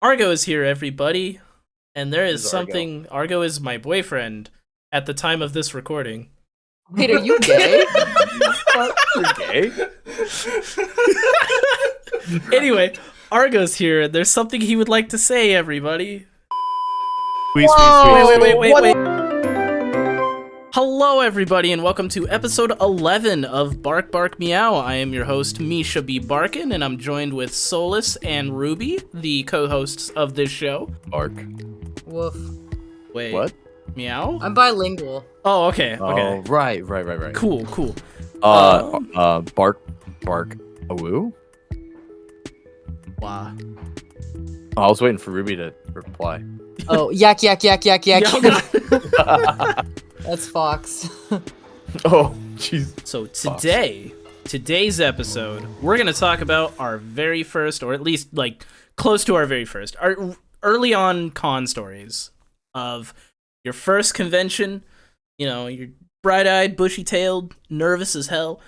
Argo is here, everybody, and there is Who's Argo? something. Argo is my boyfriend at the time of this recording. Wait, are you gay? You're gay? Anyway, Argo's here, and there's something he would like to say, everybody. Whoa! Wait. Hello, everybody, and welcome to episode 11 of Bark Bark Meow. I am your host, Misha B. Barkin, and I'm joined with Solus and Ruby, the co-hosts of this show. Bark. Woof. Wait. What? Meow? I'm bilingual. Oh, okay. Oh, right. Cool. Bark, awoo? Wow. Oh, I was waiting for Ruby to reply. Oh, yak. Yeah. That's Fox. Oh, jeez. So today's episode, we're going to talk about our very first, or at least like close to our very first, our early on con stories of your first convention. You know, you're bright-eyed, bushy-tailed, nervous as hell.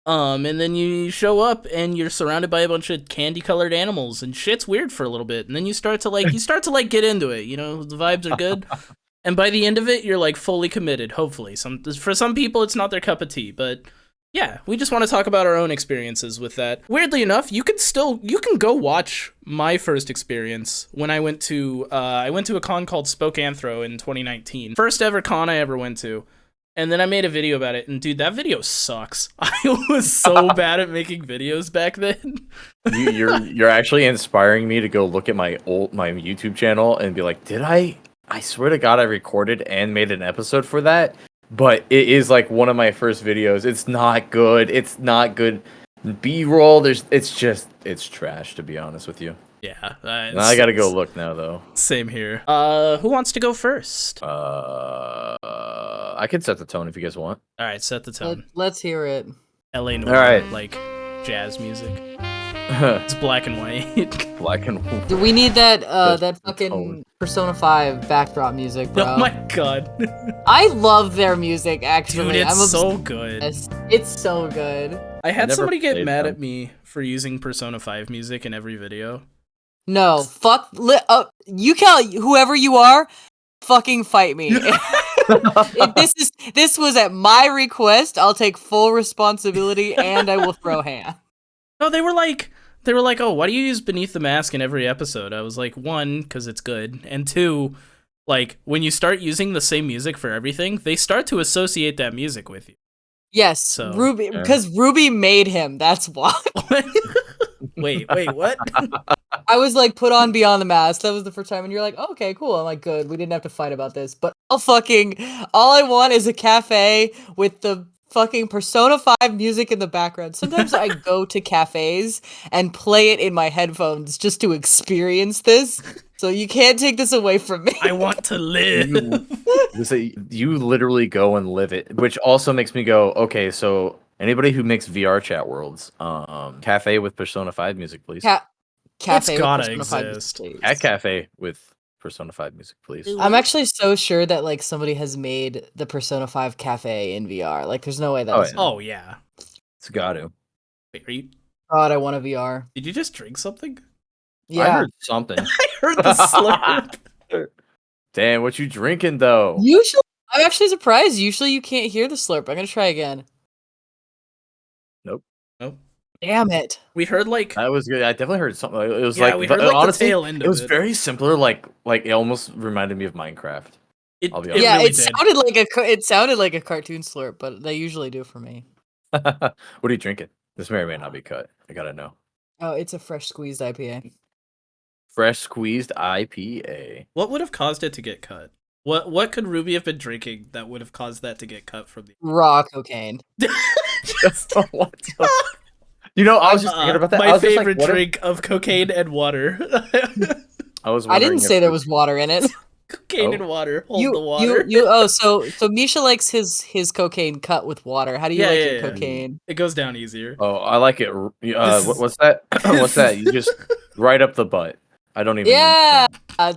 And then you show up and you're surrounded by a bunch of candy-colored animals and shit's weird for a little bit. And then you start to get into it, you know, the vibes are good. And by the end of it, you're like fully committed, hopefully. For some people, it's not their cup of tea, but yeah, we just want to talk about our own experiences with that. Weirdly enough, you can go watch my first experience when I went to a con called Spokanthro in 2019. First ever con I ever went to. And then I made a video about it, and dude, that video sucks. I was so bad at making videos back then. You're actually inspiring me to go look at my YouTube channel and be like, did I swear to God I recorded and made an episode for that? But it is like one of my first videos. It's not good. It's not good B-roll. It's trash, to be honest with you. Yeah. I gotta go look now, though. Same here. Who wants to go first? I can set the tone if you guys want. All right, set the tone. Let's hear it. LA Noir, All right. like jazz music. It's black and white. Black and white. Do we need that The fucking tone. Persona 5 backdrop music, bro? Oh my god. I love their music, actually. Dude, it's I'm so good. It's so good. I had never somebody get played mad them. at me for using Persona 5 music in every video. No, you whoever you are, fucking fight me. If this was at my request, I'll take full responsibility and I will throw hands. No, they were like, oh, why do you use Beneath the Mask in every episode? I was like, one, because it's good, and two, like, when you start using the same music for everything, they start to associate that music with you. Yes, So, Ruby, yeah. because Ruby made him. That's why. Wait, what? I was like, put on Beyond the Mask. That was the first time, and you're like, oh, okay, cool. I'm like, good. We didn't have to fight about this, but all I want is a cafe with the fucking Persona 5 music in the background. Sometimes I go to cafes and play it in my headphones just to experience this. So you can't take this away from me. I want to live. You literally go and live it, which also makes me go, okay, so anybody who makes VR chat worlds, cafe with Persona 5 music, please. Cafe with gotta Persona 5 exist. music, please. At cafe with Persona 5 music, please. I'm actually so sure that like somebody has made the Persona 5 cafe in VR. Like, there's no way that. Oh, was yeah. Oh, yeah. It's got to. Wait, God, I want a VR. did you just drink something? Yeah. I heard something. I heard the slurp. Damn, what you drinking though? Usually, I'm actually surprised. Usually, you can't hear the slurp. I'm gonna try again. Nope. Damn it! We heard like, That was good. I definitely heard something. It was yeah, like, we heard like honestly, the tail end of it was it. very simpler. Like it almost reminded me of Minecraft. I'll be honest. Yeah, really it did. sounded like a cartoon slurp, but they usually do for me. What are you drinking? This may or may not be cut. I gotta know. Oh, it's a fresh squeezed IPA. Fresh squeezed IPA. What would have caused it to get cut? What could Ruby have been drinking that would have caused that to get cut from the Raw cocaine. What the- You know, I was just thinking about that. I My was just like, favorite what if- drink of cocaine and water. I was. I didn't wondering say if there was water in it. Cocaine Oh. and water. Hold the water. So Misha likes his cocaine cut with water. How do you Yeah, like yeah, your yeah. cocaine? It goes down easier. Oh, I like it. This is- What's that? What's that? You just right up the butt. I don't even. Yeah,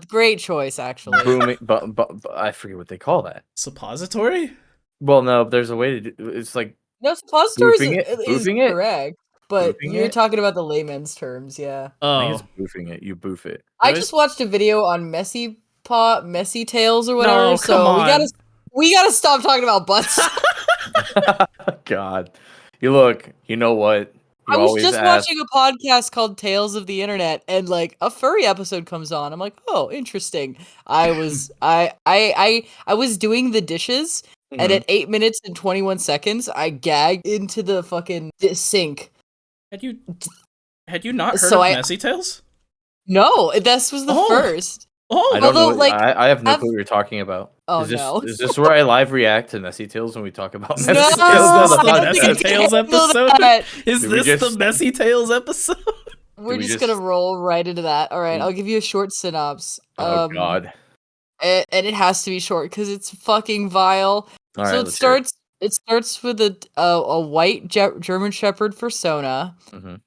great choice actually. Booming, but I forget what they call that. Suppository? Well, no, there's a way to do. It's like No, suppositories Boofing it? is Boofing it? correct, but Boofing you're it? talking about the layman's terms, yeah. I think Oh it's boofing it. You boof it. I Really? just watched a video on messy tales or whatever. No, so come we gotta stop talking about butts. God, you know what? You I was always just ask. watching a podcast called Tales of the Internet, and like a furry episode comes on. I'm like, oh, interesting. I was doing the dishes, and Mhm. at 8 minutes and 21 seconds, I gagged into the fucking sink. had you not heard So of I Messy Tales? no, this was the Oh. first. Oh, I don't know. Although, like, I have no have- clue what you're talking about. Oh, is this no. is this where I live react to Messy Tales when we talk about Is Messy this, No, Tales on the the I don't think I Messy can Tales handle episode? that. Is Did we this the just- Messy Tales episode? We're we just just- gonna roll right into that. All right, Mm. I'll give you a short synopsis. Oh God! And it has to be short because it's fucking vile. All So right, it let's hear it. starts. It starts with a white German Shepherd persona, Mhm.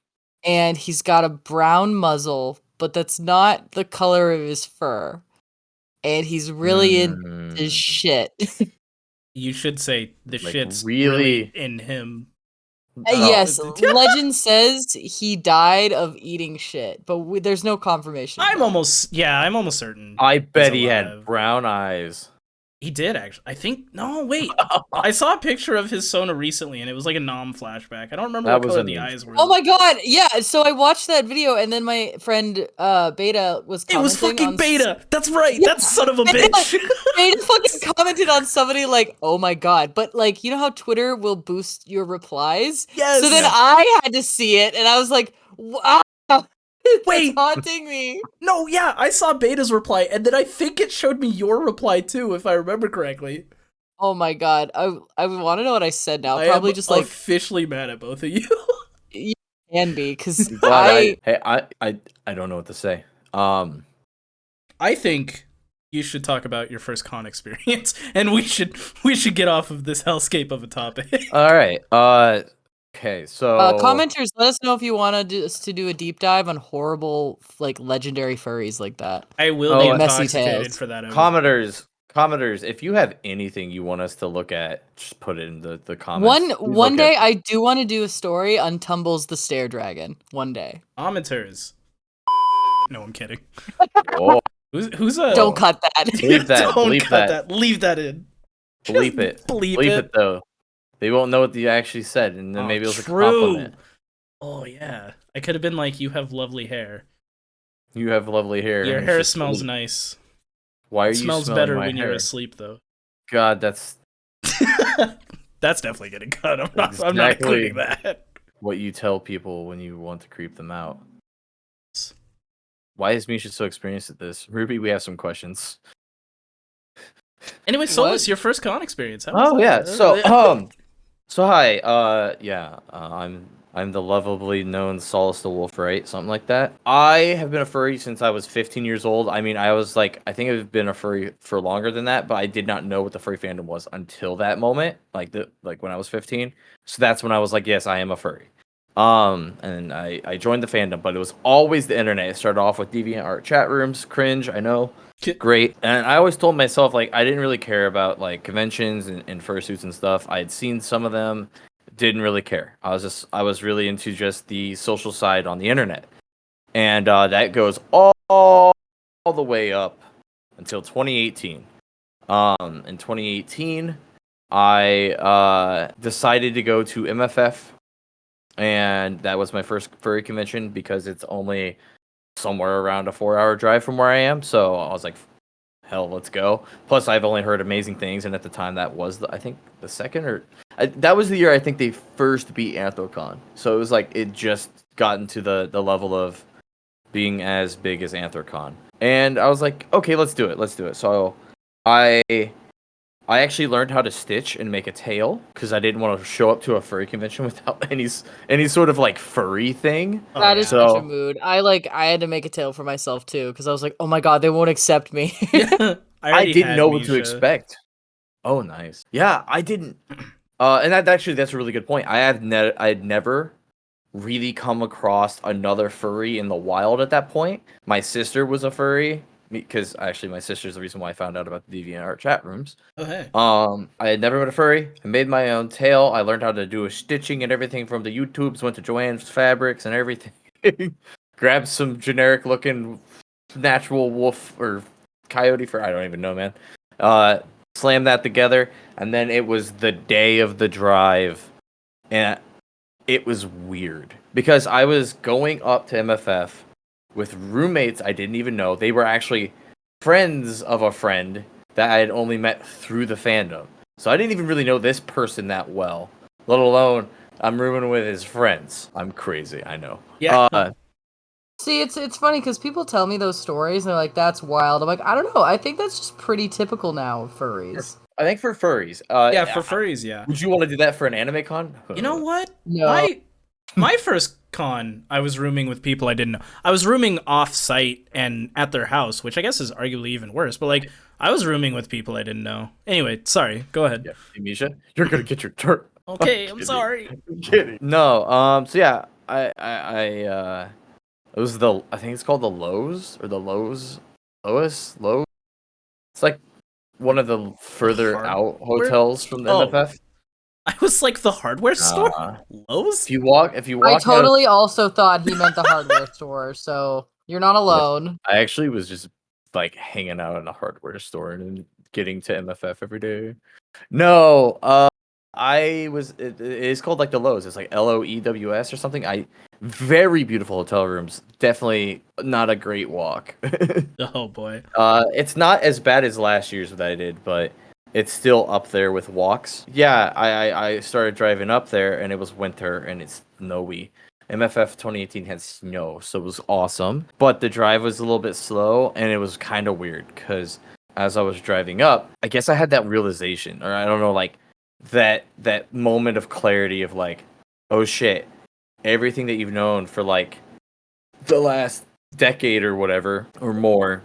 and he's got a brown muzzle, but that's not the color of his fur. And he's really into Mm. shit. You should say the Like, shit's really? really in him. Yes, Oh. legend says he died of eating shit, but there's no confirmation. of I'm that. almost certain. I bet he alive. had brown eyes. He did actually. I think no, wait. I saw a picture of his Sona recently, and it was like a nom flashback. I don't remember That what was color a the meme. eyes were. Oh my god, yeah. So I watched that video, and then my friend Beta was It commenting was fucking on Beta. That's right. Yeah, That son of a Beta. bitch. Beta fucking commented on somebody like, "Oh my god!" But like, you know how Twitter will boost your replies? Yes. So then Yeah. I had to see it, and I was like, "Wow, Wait. it's haunting me." No, yeah, I saw Beta's reply, and then I think it showed me your reply too, if I remember correctly. Oh my god, I want to know what I said now. I Probably am just like officially mad at both of you. you can be because I'm glad I don't know what to say. I think you should talk about your first con experience, and we should get off of this hellscape of a topic. All right. Okay. So commenters, let us know if you want to do a deep dive on horrible like legendary furries like that. I will Oh, be like Messy intoxicated Tales. for that. commenters, if you have anything you want us to look at, just put it in the comments. One day I do want to do a story on Tumbles the Stair Dragon. One day. Commenters. No, I'm kidding. Oh, Who's a? Don't cut that. Bleep that, Don't bleep cut that. that. Leave that in. bleep it. Bleep Bleep it. it though. They won't know what you actually said, and then Oh, maybe it was true. a compliment. Oh yeah, I could have been like, "You have lovely hair. You have lovely hair. Your and hair it's just smells bleep. nice. Why are It you smells smelling better my when hair? you're asleep, though." God, that's That's definitely getting cut. I'm not Exactly. including that. what you tell people when you want to creep them out. Why is Misha so experienced at this? Ruby, we have some questions. Anyway, Solus, What? your first con experience. How was Oh that? yeah. So hi. I'm the lovably known Solace the Wolf, right? Something like that. I have been a furry since I was 15 years old. I mean, I think I've been a furry for longer than that, but I did not know what the furry fandom was until that moment, like when I was 15. So that's when I was like, yes, I am a furry. And I joined the fandom, but it was always the internet. It started off with DeviantArt chat rooms, cringe, I know. Great. And I always told myself, like, I didn't really care about, like, conventions and fursuits and stuff. I had seen some of them, didn't really care. I was really into just the social side on the internet. And that goes all the way up until 2018. In 2018, I decided to go to MFF, and that was my first furry convention because it's only somewhere around a 4-hour drive from where I am. So I was like, hell, let's go. Plus, I've only heard amazing things, and at the time, that was I think the second that was the year I think they first beat Anthrocon. So it was like it just gotten to the level of being as big as Anthrocon, and I was like, okay, let's do it. So I actually learned how to stitch and make a tail because I didn't want to show up to a furry convention without any sort of like furry thing. Oh, That yeah. is such So- a mood. I had to make a tail for myself too because I was like, oh my god, they won't accept me. I I didn't had know what to Misha. expect. Oh, nice. Yeah, I didn't. And that's a really good point. I had never really come across another furry in the wild at that point. My sister was a furry, because actually my sister's the reason why I found out about the DeviantArt chat rooms. Oh hey. I had never been a furry. I made my own tail. I learned how to do a stitching and everything from the YouTubes. Went to Joanne's Fabrics and everything. Grabbed some generic looking natural wolf or coyote fur. I don't even know, man. Slammed that together, and then it was the day of the drive, and it was weird because I was going up to MFF with roommates I didn't even know. They were actually friends of a friend that I had only met through the fandom. So I didn't even really know this person that well, let alone I'm rooming with his friends. I'm crazy, I know. Yeah. See, it's funny because people tell me those stories and they're like, "That's wild." I'm like, I don't know. I think that's just pretty typical now of furries. I think for furries. Yeah, for furries, yeah. Would you want to do that for an anime con? You know what? No. My first con, I was rooming with people I didn't know. I was rooming off-site and at their house, which I guess is arguably even worse. But like, I was rooming with people I didn't know. Anyway, sorry. Go ahead. Yeah, hey, Misha, you're gonna get your turn. Okay, I'm sorry. I'm kidding. No. So yeah, it was I think it's called the Lowe's or the Lowe's. It's like one of the further out hotels from the MFF. I was like the hardware store. Lowe's. If you walk, I totally also thought he meant the hardware store. So you're not alone. I actually was just like hanging out in a hardware store and getting to MFF every day. No, it is called like the Lowe's. It's like Loews or something. Very beautiful hotel rooms. Definitely not a great walk. Oh boy. It's not as bad as last year's that I did, but it's still up there with walks. Yeah, I started driving up there and it was winter and it's snowy. MFF 2018 had snow, so it was awesome. But the drive was a little bit slow and it was kind of weird because as I was driving up, I guess I had that realization, or I don't know, like that moment of clarity of like, oh shit, everything that you've known for like the last decade or whatever or more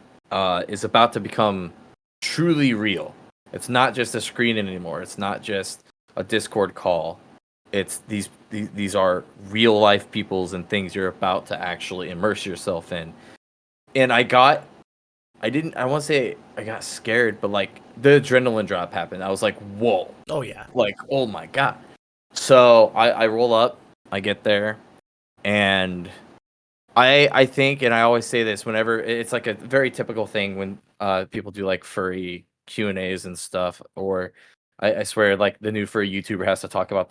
is about to become truly real. It's not just a screen anymore. It's not just a Discord call. It's these are real life peoples and things you're about to actually immerse yourself in. And I got scared, but like the adrenaline drop happened. I was like, whoa. Oh yeah. Like, oh my god. So I roll up, I get there, and I think, and I always say this whenever it's like a very typical thing when people do like furry Q&As and stuff, or I swear like the new furry YouTuber has to talk about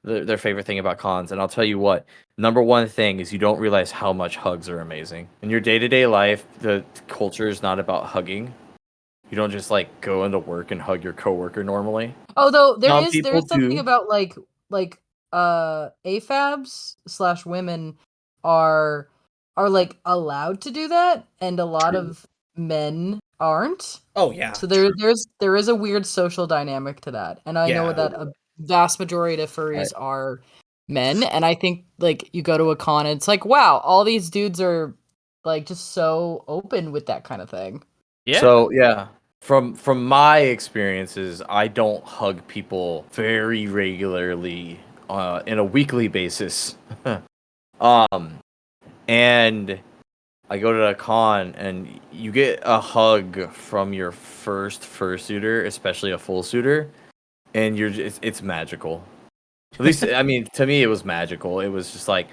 their favorite thing about cons, and I'll tell you what, number one thing is you don't realize how much hugs are amazing. In your day-to-day life, the culture is not about hugging. You don't just like go into work and hug your coworker normally. Although there Some is people something do. about like AFABs / women are like allowed to do that, and a lot True. of men aren't. Oh yeah. So there is a weird social dynamic to that, and I know Yeah. that a vast majority of furries are men, and I think like you go to a con and it's like, wow, all these dudes are like just so open with that kind of thing. Yeah. So yeah, from my experiences, I don't hug people very regularly in a weekly basis. And I go to a con and you get a hug from your first fursuiter, especially a full suitor, and it's magical. At least I mean, to me it was magical. It was just like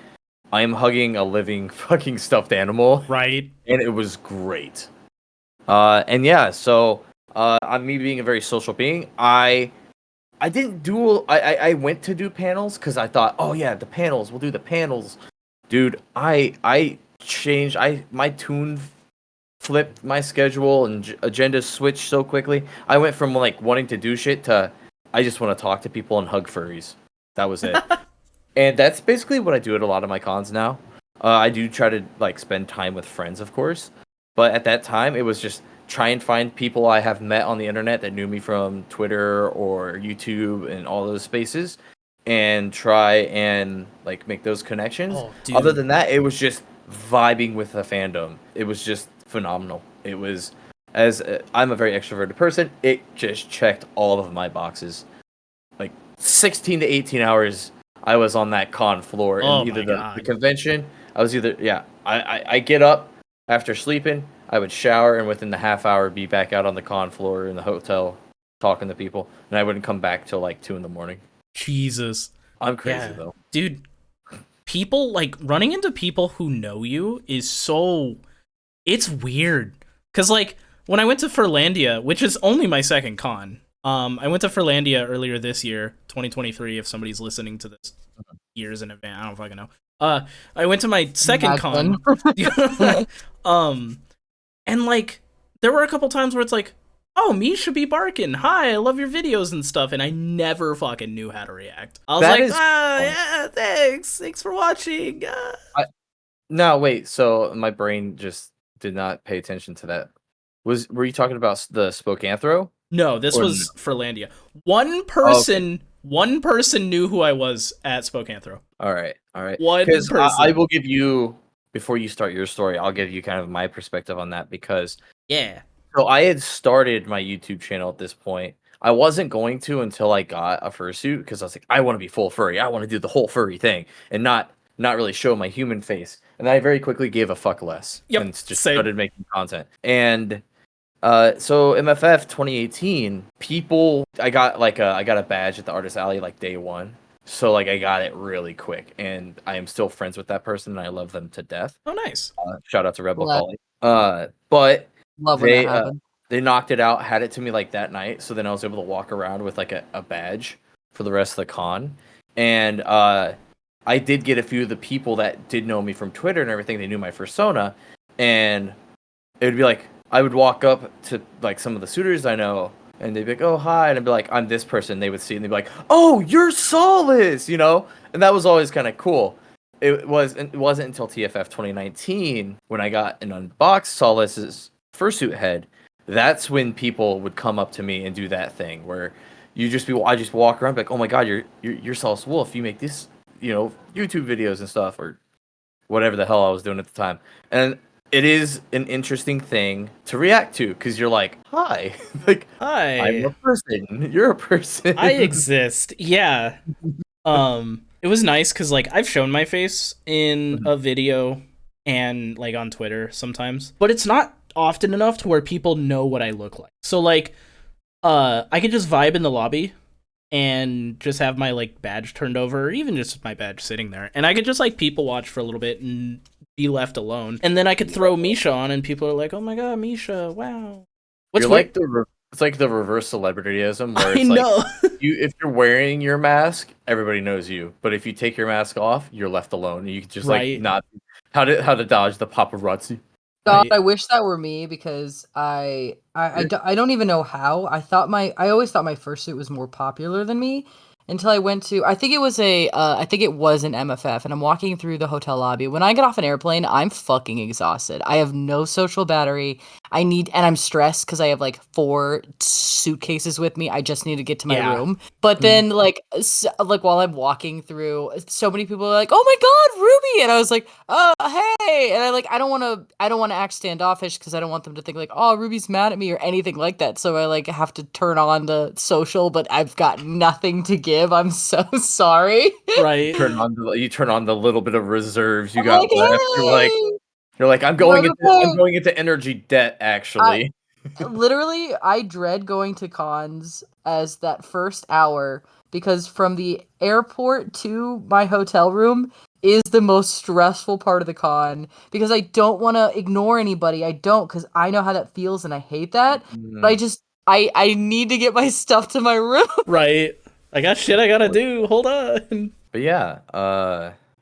I am hugging a living fucking stuffed animal, Right. and it was great. And yeah, so on me being a very social being, I didn't do I went to do panels because I thought, oh yeah, the panels, we'll do the panels. Dude, I changed my tune flipped my schedule and agenda switched so quickly. I went from like wanting to do shit to I just want to talk to people and hug furries. That was it. And that's basically what I do at a lot of my cons now. I do try to like spend time with friends, of course, but at that time it was just try and find people I have met on the internet that knew me from Twitter or YouTube and all those spaces, and try and like make those connections. Oh, dude. Other than that, it was just vibing with the fandom. It was just phenomenal. It was I'm a very extroverted person. It just checked all of my boxes. Like 16 to 18 hours I was on that con floor Oh in either my the God. convention. I was either I get up after sleeping. I would shower, and within the half hour, be back out on the con floor in the hotel talking to people, and I wouldn't come back till like 2 a.m. Jesus. I'm crazy Yeah. though. Dude, people, like, running into people who know you is so... It's weird. Because, like, when I went to Furlandia, which is only my second con, I went to Furlandia earlier this year, 2023, if somebody's listening to this years in advance. I don't fucking know. I went to my second con. And, like, there were a couple times where it's like, oh, Misha be Barkin. Hi, I love your videos and stuff. And I never fucking knew how to react. I was yeah, thanks. Thanks for watching. No, wait. So my brain just did not pay attention to that. Were you talking about the Spokanthro? No, this was Furlandia. One person knew who I was at Spokanthro. All right. One person. I will give you, before you start your story, I'll give you kind of my perspective on that because so I had started my YouTube channel at this point. I wasn't going to until I got a fursuit because I was like, I want to be full furry. I want to do the whole furry thing and not really show my human face. And I very quickly gave a fuck less and just started making content. And so MFF 2018, I got a badge at the Artist Alley like day one. So like I got it really quick, and I am still friends with that person, and I love them to death. Oh, nice! Shout out to Rebel Collie. But love when that happened. They knocked it out, had it to me like that night. So then I was able to walk around with like a badge for the rest of the con, and I did get a few of the people that did know me from Twitter and everything. They knew my persona, and it would be like I would walk up to like some of the suitors I know. And they'd be like, oh, hi. And I'd be like, I'm this person. They would see it and they'd be like, oh, you're Solace, you know? And that was always kind of cool. It wasn't until TFF 2019 when I got an unboxed Solace's fursuit head. That's when people would come up to me and do that thing where I just walk around like, oh my God, you're Solace Wolf. You make this, YouTube videos and stuff or whatever the hell I was doing at the time. And it is an interesting thing to react to because you're like, hi. Like, hi. I'm a person. You're a person. I exist. Yeah. It was nice because, like, I've shown my face in a video and, like, on Twitter sometimes. But it's not often enough to where people know what I look like. So, like, I could just vibe in the lobby and just have my, like, badge turned over, or even just my badge sitting there. And I could just, like, people watch for a little bit and be left alone, and then I could throw Misha on, and people are like, "Oh my God, Misha! Wow!" It's like the reverse celebrityism, where it's like if you're wearing your mask, everybody knows you, but if you take your mask off, you're left alone. You can just like not how to dodge the paparazzi. God, I wish that were me because I don't even know how. I always thought my fursuit was more popular than me. Until I went to, I think it was an MFF, and I'm walking through the hotel lobby. When I get off an airplane, I'm fucking exhausted. I have no social battery. And I'm stressed because I have like 4 suitcases with me. I just need to get to my room. But then like while I'm walking through, so many people are like, "Oh my God, Ruby!" And I was like, hey!" And I don't want to act standoffish because I don't want them to think like, "Oh, Ruby's mad at me" or anything like that. So I like have to turn on the social, but I've got nothing to give. I'm so sorry. Right. You turn on the little bit of reserves you got left. Hey! You're like, I'm going into energy debt, actually. Literally, I dread going to cons as that first hour because from the airport to my hotel room is the most stressful part of the con because I don't want to ignore anybody. I don't because I know how that feels and I hate that. But I need to get my stuff to my room. Right. I got shit I gotta do. Hold on. But yeah,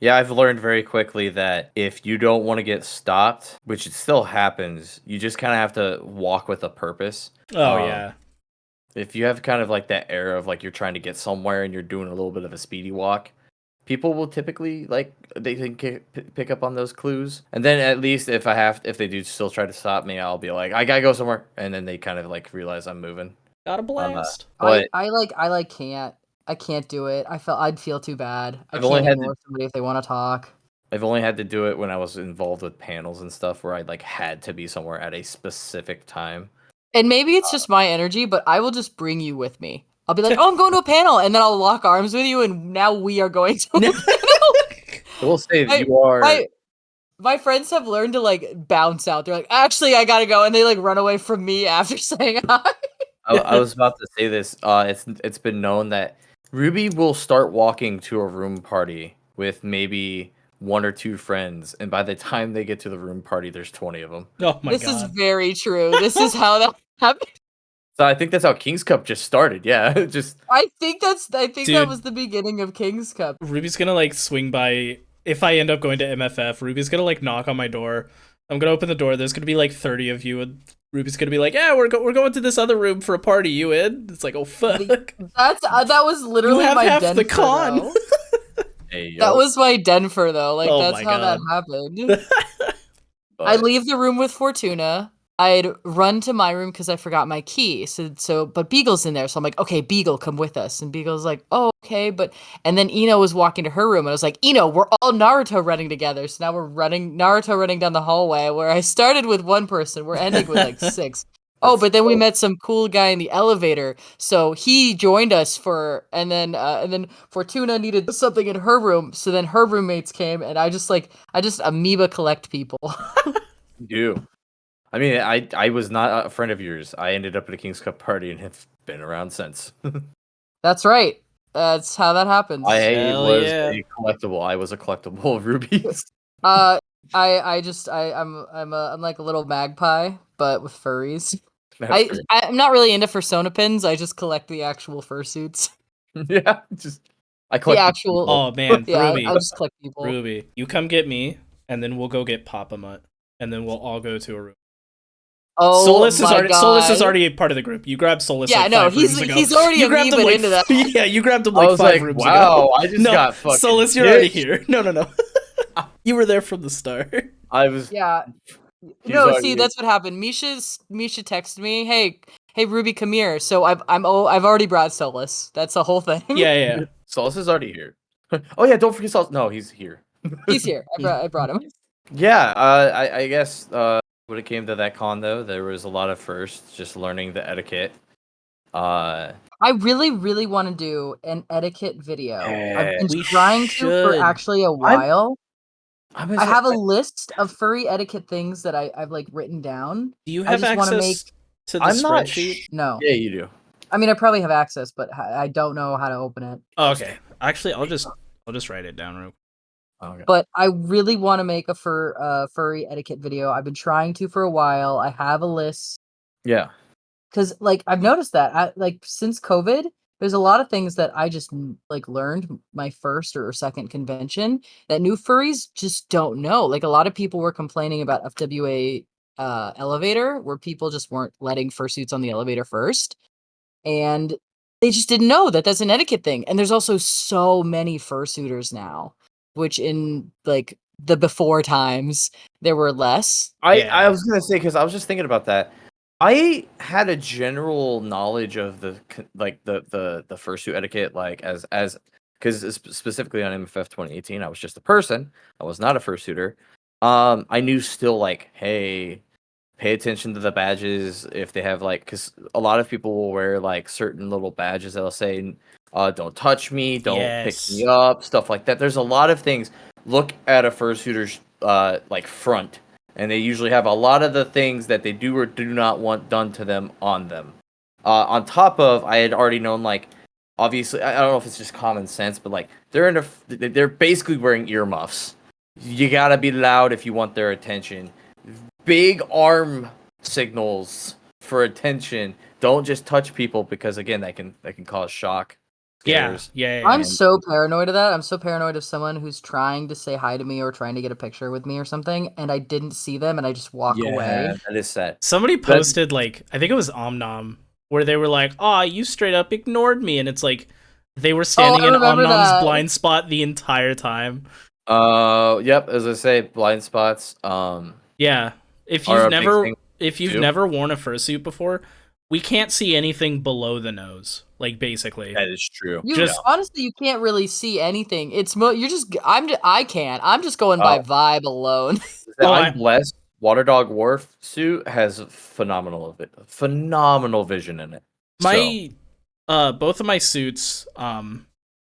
I've learned very quickly that if you don't want to get stopped, which it still happens, you just kind of have to walk with a purpose. Oh, yeah. If you have kind of like that air of like you're trying to get somewhere and you're doing a little bit of a speedy walk, people will typically like they can pick up on those clues. And then at least if they do still try to stop me, I'll be like, I gotta go somewhere, and then they kind of like realize I'm moving. Got a blast. I can't do it. I'd feel too bad. I've only had somebody if they want to talk. I've only had to do it when I was involved with panels and stuff where I like had to be somewhere at a specific time. And maybe it's just my energy, but I will just bring you with me. I'll be like, "Oh, I'm going to a panel," and then I'll lock arms with you, and now we are going to a panel. I will say that you are my friends have learned to like bounce out. They're like, actually, I gotta go, and they like run away from me after saying hi. I was about to say this. It's been known that Ruby will start walking to a room party with maybe 1 or 2 friends, and by the time they get to the room party, there's 20 of them. Oh my This god. is very true. This is how that happened. So I think that's how King's Cup just started. Yeah, just I think that Dude. was the beginning of King's Cup. Ruby's gonna like swing by. If I end up going to MFF, Ruby's gonna like knock on my door. I'm gonna open the door. There's gonna be like 30 of you, and Ruby's gonna be like, "Yeah, we're going to this other room for a party. You in?" It's like, "Oh fuck." That was literally You have my half Denver, the con. though. hey, That was my Denver though. Like Oh that's my how that God. happened. but I leave the room with Fortuna. I'd run to my room because I forgot my key. But Beagle's in there, so I'm like, okay, Beagle, come with us. And Beagle's like, oh, okay, and then Ino was walking to her room, and I was like, Ino, we're all Naruto running together. So now we're Naruto running down the hallway. Where I started with 1 person, we're ending with like 6. Oh, but then we met some cool guy in the elevator, so he joined us and then Fortuna needed something in her room, so then her roommates came, and I just amoeba collect people. do. I mean, I was not a friend of yours. I ended up at a King's Cup party and have been around since. That's right. That's how that happens. Hell was yeah. a collectible. I was a collectible of rubies. I'm like a little magpie, but with furries. I'm not really into Persona pins. I just collect the actual fursuits. Yeah, I The collect actual. people. Oh man, Yeah, Ruby, I just collect people. Ruby, you come get me, and then we'll go get Papa Mutt, and then we'll all go to a room. Oh Solus my God. Solus is already a part of the group. You grabbed Solus. Yeah, like no, 5 rooms ago. he's already you grabbed him amoeba'd like into that. Yeah, you grabbed him I like was 5 like, rooms wow, ago. I just No, got fucking Solus, you're already ditched. here. No. You were there from the start. I was. Yeah. He's No, already see, here. that's what happened. Misha texted me, hey, Ruby, come here. So I've already brought Solus. That's the whole thing. Yeah. Solus is already here. Oh yeah, don't forget Solus. No, he's here. He's here. I brought him. Yeah, I guess when it came to that con though, there was a lot of firsts, just learning the etiquette. I really, really want to do an etiquette video. I've been We trying to for should. actually a while. I I have a list of furry etiquette things that I've like written down. Do you I have just wanna access to the I'm not spreadsheet? No. Yeah, you do. I mean, I probably have access, but I don't know how to open it. Oh, okay. Actually, I'll just write it down real quick. Okay. But I really want to make a furry etiquette video. I've been trying to for a while. I have a list. Yeah. Because like I've noticed that since COVID, there's a lot of things that I just like learned my first or second convention that new furries just don't know. Like a lot of people were complaining about FWA elevator, where people just weren't letting fursuits on the elevator first, and they just didn't know that that's an etiquette thing. And there's also so many fursuiters now, which in like the before times there were less. I was gonna say, because I was just thinking about that. I had a general knowledge of the fursuit etiquette, like as because specifically on MFF 2018, I was just a person. I was not a fursuiter. I knew still like, hey, pay attention to the badges if they have like, because a lot of people will wear like certain little badges that'll say, "Don't touch me," "Don't pick me up," stuff like that. There's a lot of things. Look at a fursuiter's like front. And they usually have a lot of the things that they do or do not want done to them on them. On top of, I had already known, like, obviously, I don't know if it's just common sense, but like they're basically wearing earmuffs. You gotta be loud if you want their attention. Big arm signals for attention. Don't just touch people, because again, that can cause shock. Scares. Yeah. I'm so paranoid of that. I'm so paranoid of someone who's trying to say hi to me or trying to get a picture with me or something, and I didn't see them, and I just walk away. That is sad. Somebody posted like, I think it was Omnom, where they were like, "Oh, you straight up ignored me," and it's like they were standing in Omnom's blind spot the entire time. Yep. As I say, blind spots. Yeah. If you've never worn a fursuit before, we can't see anything below the nose. Like basically, that is true. Honestly, you can't really see anything. It's I can't. I'm just going by vibe alone. I'm blessed. Water Dog Wharf suit has phenomenal vision in it. My both of my suits,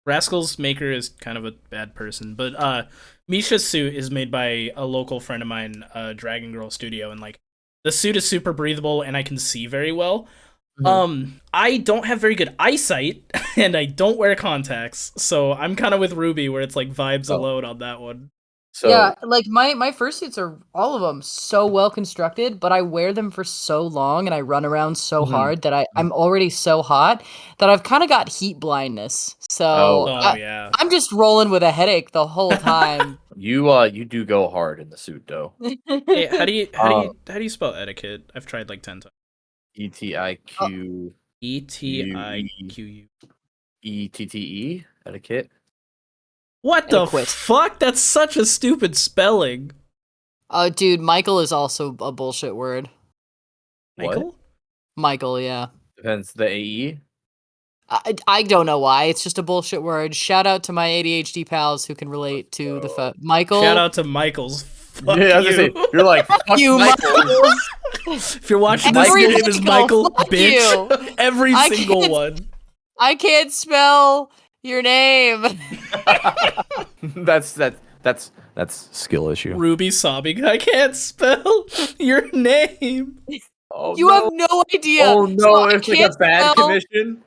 Rascal's maker is kind of a bad person, but Misha's suit is made by a local friend of mine, Dragon Girl Studio, and like the suit is super breathable and I can see very well. I don't have very good eyesight and I don't wear contacts, so I'm kind of with Ruby where it's like vibes alone on that one. So yeah, like my fursuits are all of them so well constructed, but I wear them for so long and I run around so hard that I'm already so hot that I've kind of got heat blindness. So Oh yeah. I'm just rolling with a headache the whole time. you do go hard in the suit though. Hey, how do you spell etiquette? I've tried like 10 times. ETIQ ETIQU. ETTE etiquette. What the Etiquette. fuck? That's such a stupid spelling. Dude, Michael is also a bullshit word. Michael? Michael, yeah. Depends the AE. I don't know why. It's just a bullshit word. Shout out to my ADHD pals who can relate to the Michael. Shout out to Michael's. Fuck Yeah, I was you. gonna say, you're like, fuck you, Michael. If you're watching this, Every your name is Michael, fuck bitch. you. Every I single can't- one. I can't spell your name. that's skill issue. Ruby sobbing. I can't spell your name. Oh, You have no idea. Oh no, So I it's like a can't bad spell- commission.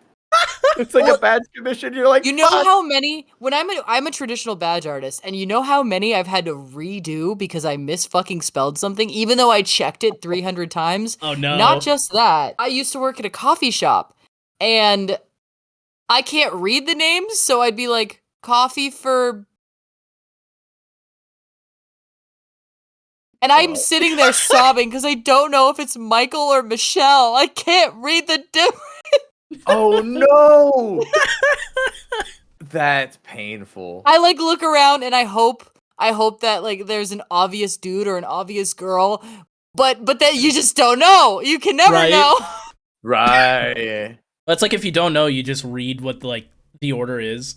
It's like a badge commission. You're like, You know fuck. how many when I'm a traditional badge artist, and you know how many I've had to redo because I misfucking spelled something, even though I checked it 300 times. Oh no. Not just that. I used to work at a coffee shop, and I can't read the names, so I'd be like, coffee for. And I'm sitting there sobbing because I don't know if it's Michael or Michelle. I can't read the difference. Oh no. That's painful. I like look around and I hope that like there's an obvious dude or an obvious girl, but that you just don't know. You can never Right. know. Right. That's like if you don't know, you just read what the order is.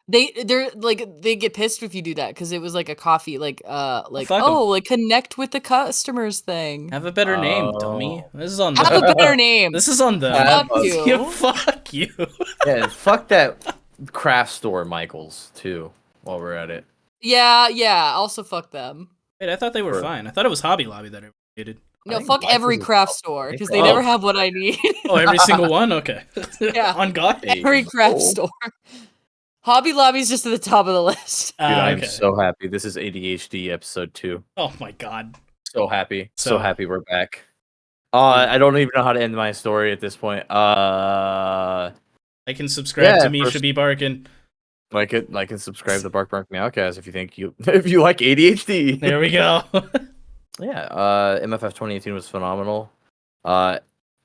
They're like they get pissed if you do that because it was like a coffee like fuck 'em. oh like connect with the customers thing. Have a better name, Oh. dummy. This is on Have them. a better name. This is on them. Fuck you. Yeah, fuck you. Yeah, fuck that craft store Michaels too, while we're at it. Yeah. Also fuck them. Wait, I thought they were Sure. fine. I thought it was Hobby Lobby that I hated. No, think fuck Michael's every is- craft store because they Oh. never have what I need. Oh, every single one? Okay. Yeah. On God? Every craft Oh. store. Hobby Lobby's just at the top of the list. Dude, I'm Okay. so happy. This is ADHD episode 2. Oh my God. So happy. So- So happy we're back. I don't even know how to end my story at this point. I can subscribe Yeah, to Misha first- B. Barkin. Like and subscribe to Bark Meowcast if you think if you like ADHD. There we go. Yeah, MFF 2018 was phenomenal.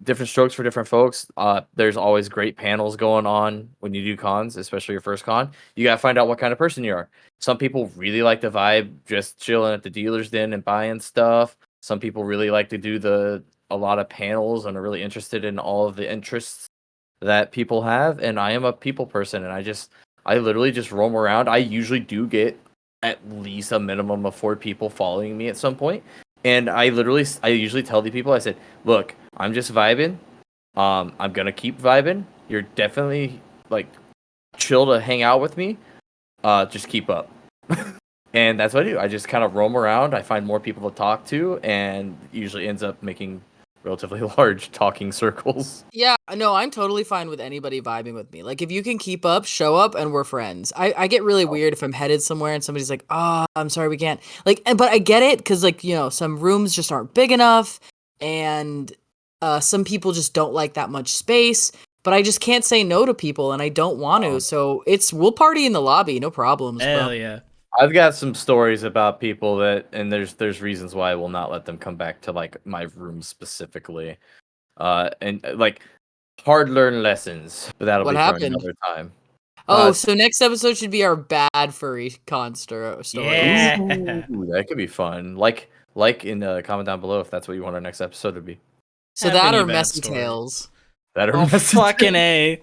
Different strokes for different folks. There's always great panels going on when you do cons, especially your first con. You gotta find out what kind of person you are. Some people really like the vibe, just chilling at the dealer's den and buying stuff. Some people really like to do a lot of panels and are really interested in all of the interests that people have. And I am a people person, and I literally just roam around. I usually do get at least a minimum of 4 people following me at some point. And I usually tell the people, I said, look, I'm just vibing. I'm gonna keep vibing. You're definitely like chill to hang out with me. Just keep up. And that's what I do. I just kind of roam around. I find more people to talk to, and usually ends up making relatively large talking circles. Yeah, no, I'm totally fine with anybody vibing with me. Like, if you can keep up, show up, and we're friends. I get really weird if I'm headed somewhere and somebody's like, "Oh, I'm sorry, we can't." Like, but I get it because, like, some rooms just aren't big enough, and some people just don't like that much space. But I just can't say no to people, and I don't want to. So we'll party in the lobby, no problems, bro. Hell yeah. I've got some stories about people and there's reasons why I will not let them come back to like my room specifically, and like hard learned lessons. But that'll What be happened? for another time. Oh, so next episode should be our bad furry story. Yeah. Ooh, that could be fun. Like in the comment down below if that's what you want our next episode to be. So Have that any or bad messy story? tales. That or Oh, fucking A.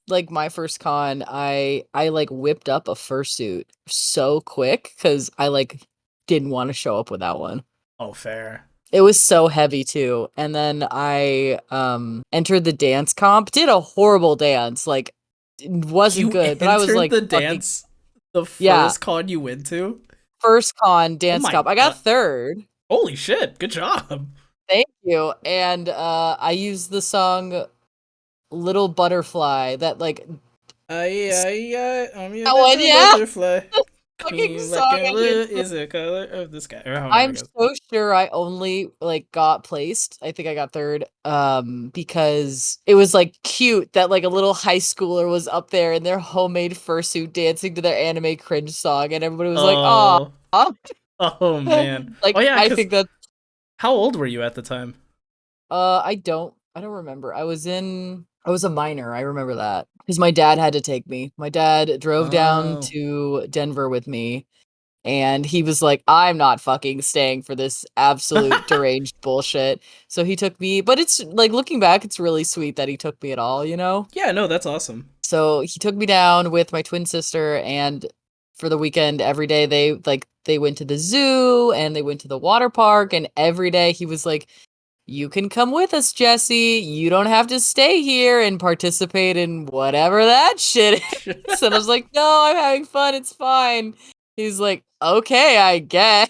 Like my first con, I like whipped up a fursuit so quick because I like didn't want to show up without one. Oh, fair. It was so heavy too. And then I entered the dance comp, did a horrible dance, like it wasn't You good. But I was entered like the fucking- dance the first Yeah. con you went to? first con dance my comp. I got God. third. Holy shit! Good job. Thank you. And I used the song "Little Butterfly." That like I'm your that one, little yeah. butterfly. Fucking Queen song black I and blue used. is the color of the sky. Or however I'm it goes. so sure I only like got placed. I think I got third. Because it was like cute that like a little high schooler was up there in their homemade fursuit dancing to their anime cringe song, and everybody was like, "Aw." Oh, oh man. Like Oh yeah, I because think that how old were you at the time? I don't remember. I was a minor. I remember that because my dad had to take me. My dad drove down Oh, to Denver with me, and he was like, "I'm not fucking staying for this absolute deranged bullshit." So he took me, but it's like looking back, it's really sweet that he took me at all, you know? yeah. No, that's awesome. So he took me down with my twin sister, and for the weekend every day they went to the zoo and they went to the water park, and every day he was like, "You can come with us, Jesse. You don't have to stay here and participate in whatever that shit is." And I was like, "No, I'm having fun. It's fine." He's like, "Okay, I guess."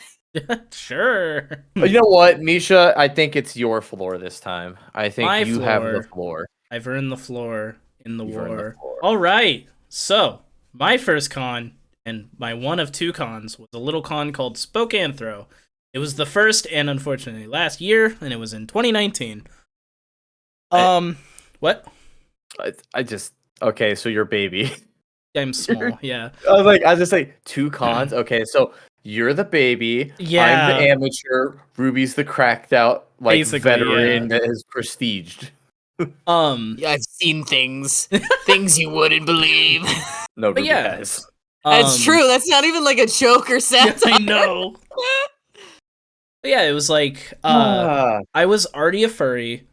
Sure. You know what, Misha? I think it's your floor this time. I think My you have the floor. floor. I've earned the floor in the You've earned the war. floor. All right. So my first con and my one of two cons was a little con called Spokane Throw. It was the first and unfortunately last year, and it was in 2019. What? I just okay. So you're baby. I'm small. Yeah. I was just like 2 cons. Okay, so you're the baby. I'm the Yeah. amateur. Ruby's the cracked out like Basically, yeah. veteran that is prestiged. Um. I've seen things you wouldn't believe. No, But Ruby yeah. has. That's true. That's not even like a joke or Yeah, satire. I know. But yeah, it was like Ah, I was already a furry.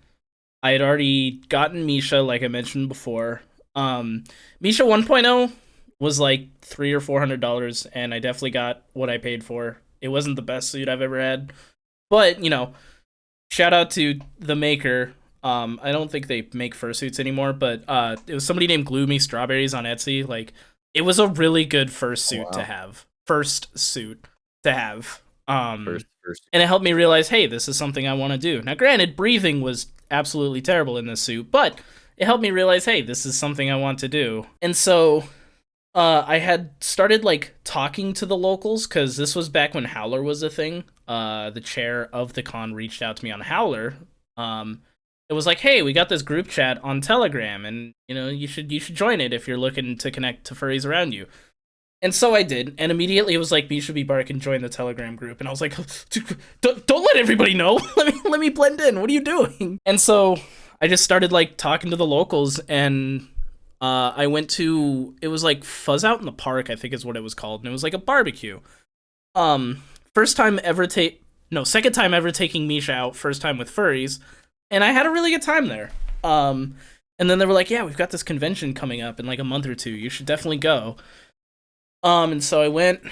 I had already gotten Misha, like I mentioned before. Misha 1.0 was like $300 or $400, and I definitely got what I paid for. It wasn't the best suit I've ever had, but you know, shout out to the maker. I don't think they make fursuits anymore, but it was somebody named Gloomy Strawberries on Etsy. Like, it was a really good first suit to wow. have. First suit to have. First. And it helped me realize, hey, this is something I want to do. Now, granted, breathing was absolutely terrible in this suit, but it helped me realize, hey, this is something I want to do. And so I had started like talking to the locals because this was back when Howler was a thing. The chair of the con reached out to me on Howler. It was like, hey, we got this group chat on Telegram, and you know you should join it if you're looking to connect to furries around you. And so I did, and immediately it was like, Misha be Barkin join the Telegram group, and I was like, don't let everybody know. let me blend in. What are you doing? And so I just started like talking to the locals, and I went to, it was like Fuzz Out in the Park, I think is what it was called, and it was like a barbecue. First time ever second time ever taking Misha out, first time with furries, and I had a really good time there. And then they were like, yeah, we've got this convention coming up in like a month or two. You should definitely go. And so I went,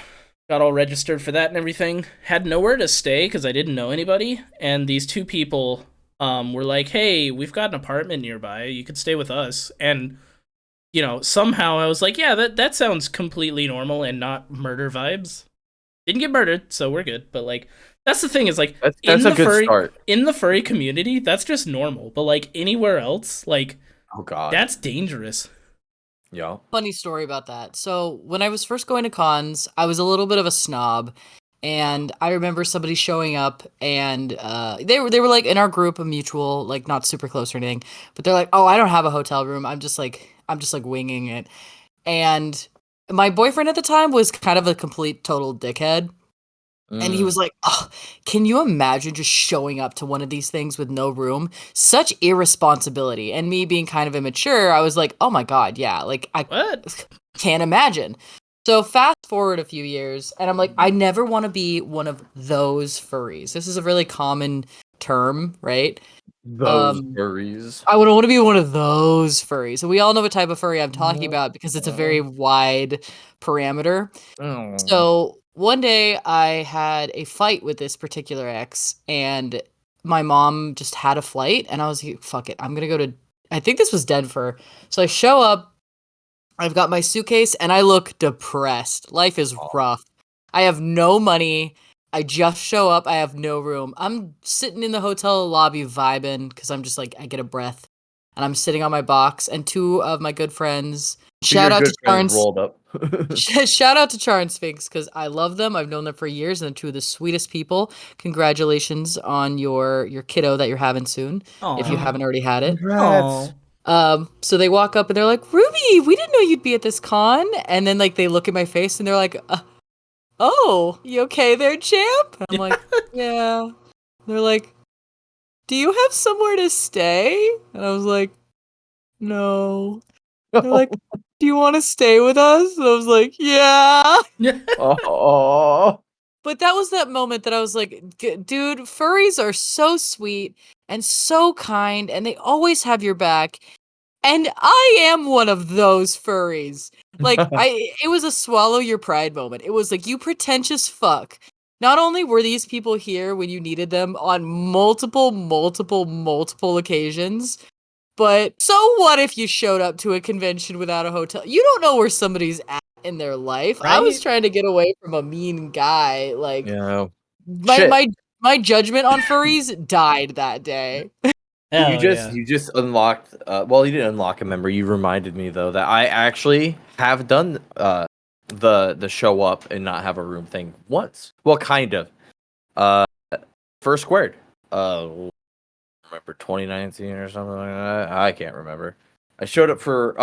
got all registered for that and everything. Had nowhere to stay because I didn't know anybody. And these two people were like, hey, we've got an apartment nearby. You could stay with us. And, you know, somehow I was like, yeah, that sounds completely normal and not murder vibes. Didn't get murdered, so we're good. But, like, that's the thing is, like, That's a good start. in the furry community, that's just normal. But, like, anywhere else, like, Oh God. that's dangerous. Yeah. Funny story about that. So when I was first going to cons, I was a little bit of a snob, and I remember somebody showing up, and they were like in our group, a mutual, like not super close or anything, but they're like, "Oh, I don't have a hotel room. I'm just like winging it." And my boyfriend at the time was kind of a complete total dickhead. And he was like, "Oh, can you imagine just showing up to one of these things with no room? Such irresponsibility." And me being kind of immature, I was like, "Oh my God, yeah, like I What? can't imagine." So fast forward a few years, and I'm like, I never want to be one of those furries. This is a really common term, right? Those furries. I would want to be one of those furries. So we all know what type of furry I'm talking No. about because it's a very wide parameter. Oh. So one day I had a fight with this particular ex, and my mom just had a flight, and I was like, fuck it, I'm gonna go to, I think this was Denver. So I show up, I've got my suitcase, and I look depressed. Life is rough. I have no money. I just show up. I have no room. I'm sitting in the hotel lobby vibing because I'm just like, I get a breath. And I'm sitting on my box, and two of my good friends. Shout out to Char and rolled up. shout out to Char and Sphinx because I love them. I've known them for years, and they're two of the sweetest people. Congratulations on your kiddo that you're having soon, if you Aw. haven't already had it. Congrats. So they walk up and they're like, Ruby, we didn't know you'd be at this con. And then like they look at my face and they're like, oh, you okay there, champ? And I'm like, yeah. They're like, do you have somewhere to stay? And I was like, no. They're like, do you want to stay with us? And I was like, yeah. Oh, But that was that moment that I was like, dude, furries are so sweet and so kind, and they always have your back. And I am one of those furries. Like, it was a swallow your pride moment. It was like, you pretentious fuck. Not only were these people here when you needed them on multiple occasions, but so what if you showed up to a convention without a hotel? You don't know where somebody's at in their life. I was Right? trying to get away from a mean guy. Like, yeah. my judgment on furries died that day. Hell You just unlocked. Well, you didn't unlock a member. You reminded me though that I actually have done the show up and not have a room thing once. Well, kind of. First squared. Remember 2019 or something like that. I can't remember. I showed up for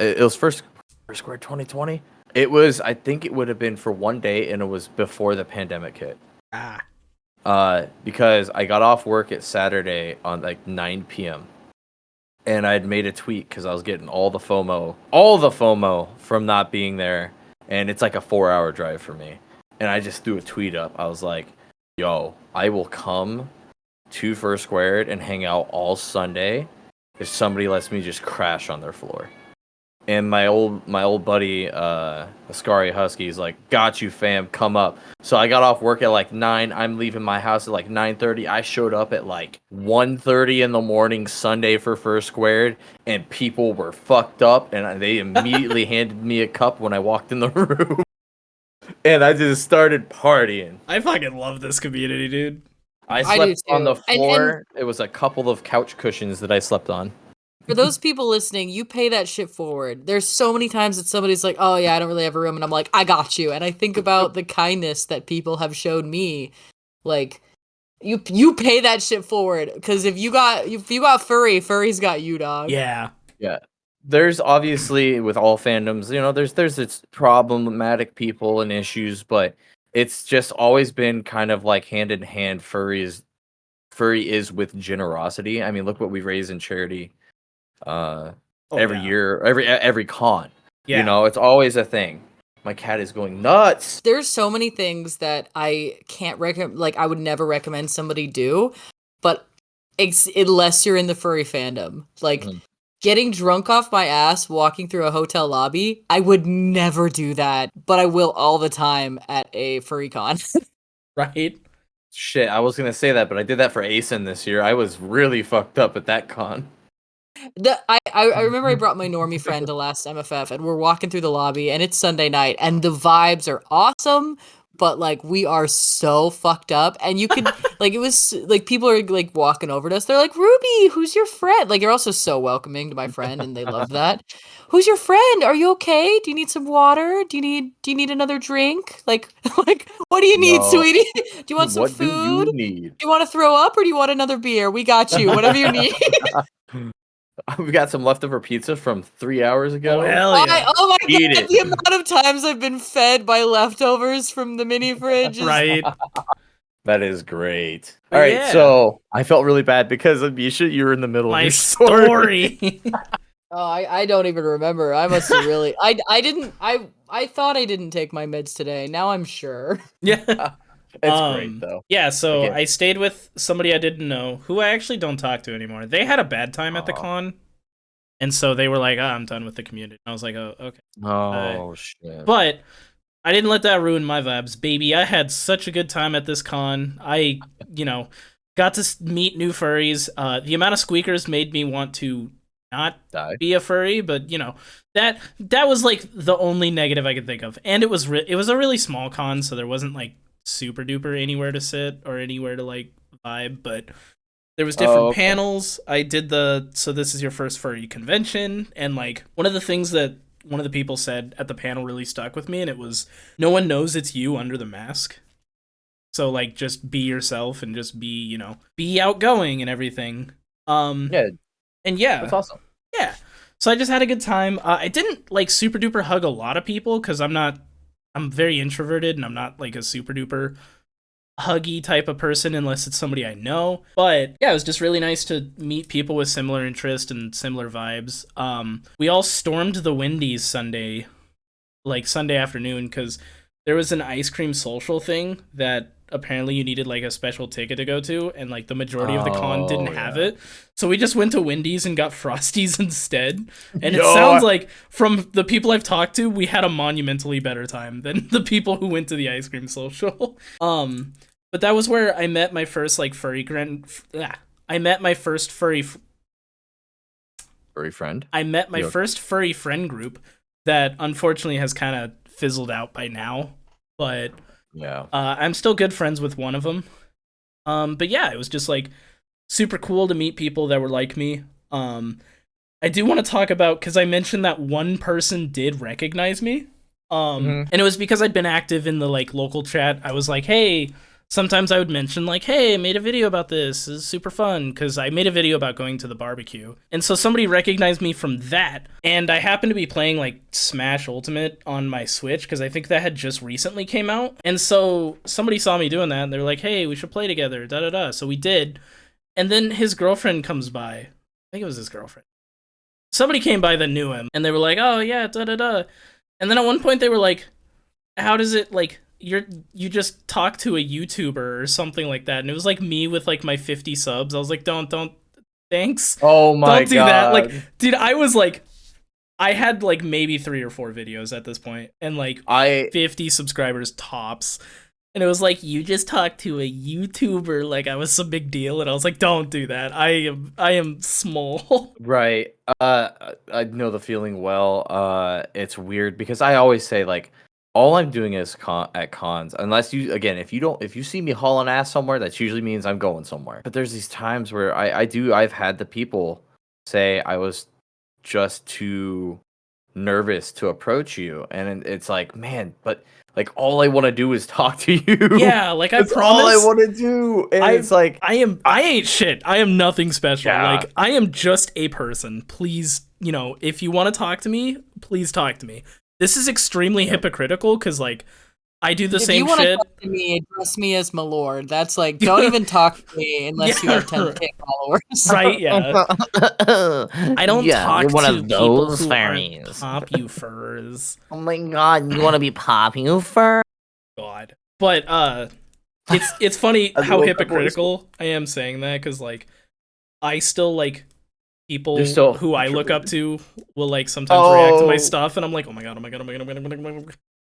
it was first squared 2020. It was, I think it would have been for one day, and it was before the pandemic hit. Because I got off work at Saturday on like 9 p.m. and I'd made a tweet because I was getting all the FOMO from not being there, and it's like a 4-hour drive for me. And I just threw a tweet up. I was like, "Yo, I will come to First Squared and hang out all Sunday if somebody lets me just crash on their floor." And my old buddy, Ascari Husky, is like, "Got you, fam. Come up." So I got off work at like 9. I'm leaving my house at like 9:30. I showed up at like 1:30 in the morning Sunday for First Squared, and people were fucked up, and they immediately handed me a cup when I walked in the room. And I just started partying. I fucking love this community, dude. I I slept do on the too. And floor. It was a couple of couch cushions that I slept on. for those people listening, you pay that shit forward. There's so many times that somebody's like, "Oh yeah, I don't really have a room," and I'm like, "I got you." And I think about the kindness that people have showed me. Like, you pay that shit forward because if you got furry's got you, dog. Yeah. Yeah. There's obviously, with all fandoms, there's its problematic people and issues, but it's just always been kind of like hand in hand. Furry is with generosity. I mean, look what we raise in charity every yeah. year, every con. Yeah. It's always a thing. My cat is going nuts. There's so many things that I can't recommend. Like, I would never recommend somebody do, but unless you're in the furry fandom, like. Mhm. Getting drunk off my ass walking through a hotel lobby, I would never do that, but I will all the time at a furry con. Right? Shit, I was gonna say that, but I did that for ASIN this year. I was really fucked up at that con. I remember I brought my normie friend to last MFF, and we're walking through the lobby, and it's Sunday night, and the vibes are awesome, but like we are so fucked up, and you could like it was like people are like walking over to us. They're like, "Ruby, who's your friend?" Like, you're also so welcoming to my friend, and they love that. Who's your friend? Are you okay? Do you need some water? Do you need another drink? Like like what do you need, No. sweetie? Do you want some What food? do you need? Do you want to throw up or do you want another beer? We got you. Whatever you need. We got some leftover pizza from 3 hours ago. Oh, hell yeah. Oh my Eat god, it. the amount of times I've been fed by leftovers from the mini fridge is Right. That is great. But All right, yeah. so I felt really bad because of Misha. You were in the middle of My your story. story. Oh, I don't even remember. I must have really I thought I didn't take my meds today. Now I'm sure. Yeah. It's great though. Yeah, so Okay. I stayed with somebody I didn't know, who I actually don't talk to anymore. They had a bad time at the con, and so they were like, I'm done with the community. I was like, oh, okay. Oh shit. But I didn't let that ruin my vibes, baby. I had such a good time at this con. I, got to meet new furries. The amount of squeakers made me want to not Die. be a furry, but you know, that was like the only negative I could think of. And it was it was a really small con, so there wasn't like super duper anywhere to sit or anywhere to like vibe, but there was different panels. I did so this is your first furry convention, and like one of the things that one of the people said at the panel really stuck with me, and it was, no one knows it's you under the mask. So like just be yourself and just be, you know, be outgoing and everything. Yeah. And yeah. That's awesome. Yeah. So I just had a good time. I didn't like super duper hug a lot of people because I'm very introverted and I'm not like a super duper huggy type of person unless it's somebody I know. But yeah, it was just really nice to meet people with similar interest and similar vibes. We all stormed the Wendy's Sunday afternoon because there was an ice cream social thing that apparently you needed like a special ticket to go to, and like the majority of the con didn't have it. So we just went to Wendy's and got Frosties instead. And it sounds like from the people I've talked to, we had a monumentally better time than the people who went to the ice cream social. But that was where I met my first like furry friend. I met my first furry friend. I met my first furry friend group that unfortunately has kind of fizzled out by now. But yeah, I'm still good friends with one of them. But yeah, it was just like super cool to meet people that were like me. I do want to talk about, because I mentioned that one person did recognize me. And it was because I'd been active in the like local chat. I was like, hey, sometimes I would mention like, hey, I made a video about this. This is super fun, because I made a video about going to the barbecue. And so somebody recognized me from that. And I happened to be playing like Smash Ultimate on my Switch, because I think that had just recently came out. And so somebody saw me doing that and they're like, hey, we should play together, da-da-da. So we did. And then his girlfriend comes by. I think it was his girlfriend. Somebody came by that knew him, and they were like, oh yeah, da-da-da. And then at one point they were like, how does it like, you just talk to a YouTuber or something like that, and it was like me with like my 50 subs. I was like, don't, thanks. Oh my god, don't do that. Like, dude, I was like, I had like maybe 3 or 4 videos at this point, and like 50 subscribers tops. And it was like, you just talked to a YouTuber like I was some big deal, and I was like, don't do that. I am small. Right. I know the feeling well. It's weird because I always say like, all I'm doing is at cons, unless if you see me hauling ass somewhere, that usually means I'm going somewhere. But there's these times where I've had the people say I was just too nervous to approach you, and it's like, man, but like all I want to do is talk to you. Yeah, like I promise. All I want to do, and it's like I ain't shit. I am nothing special. Yeah. Like I am just a person. Please, you know, if you want to talk to me, please talk to me. This is extremely hypocritical because, like, I do the same shit. If you want to talk to me, address me as my lord. That's like, don't even talk to me unless you have 10K followers. Right, yeah. I don't talk to one of people those who fairies. aren't popufurs. Oh my god, you want to be popufur? God. But, it's funny how hypocritical I am saying that, because, like, I still, like, people who I look up to will like sometimes react to my stuff, and I'm like, oh my god,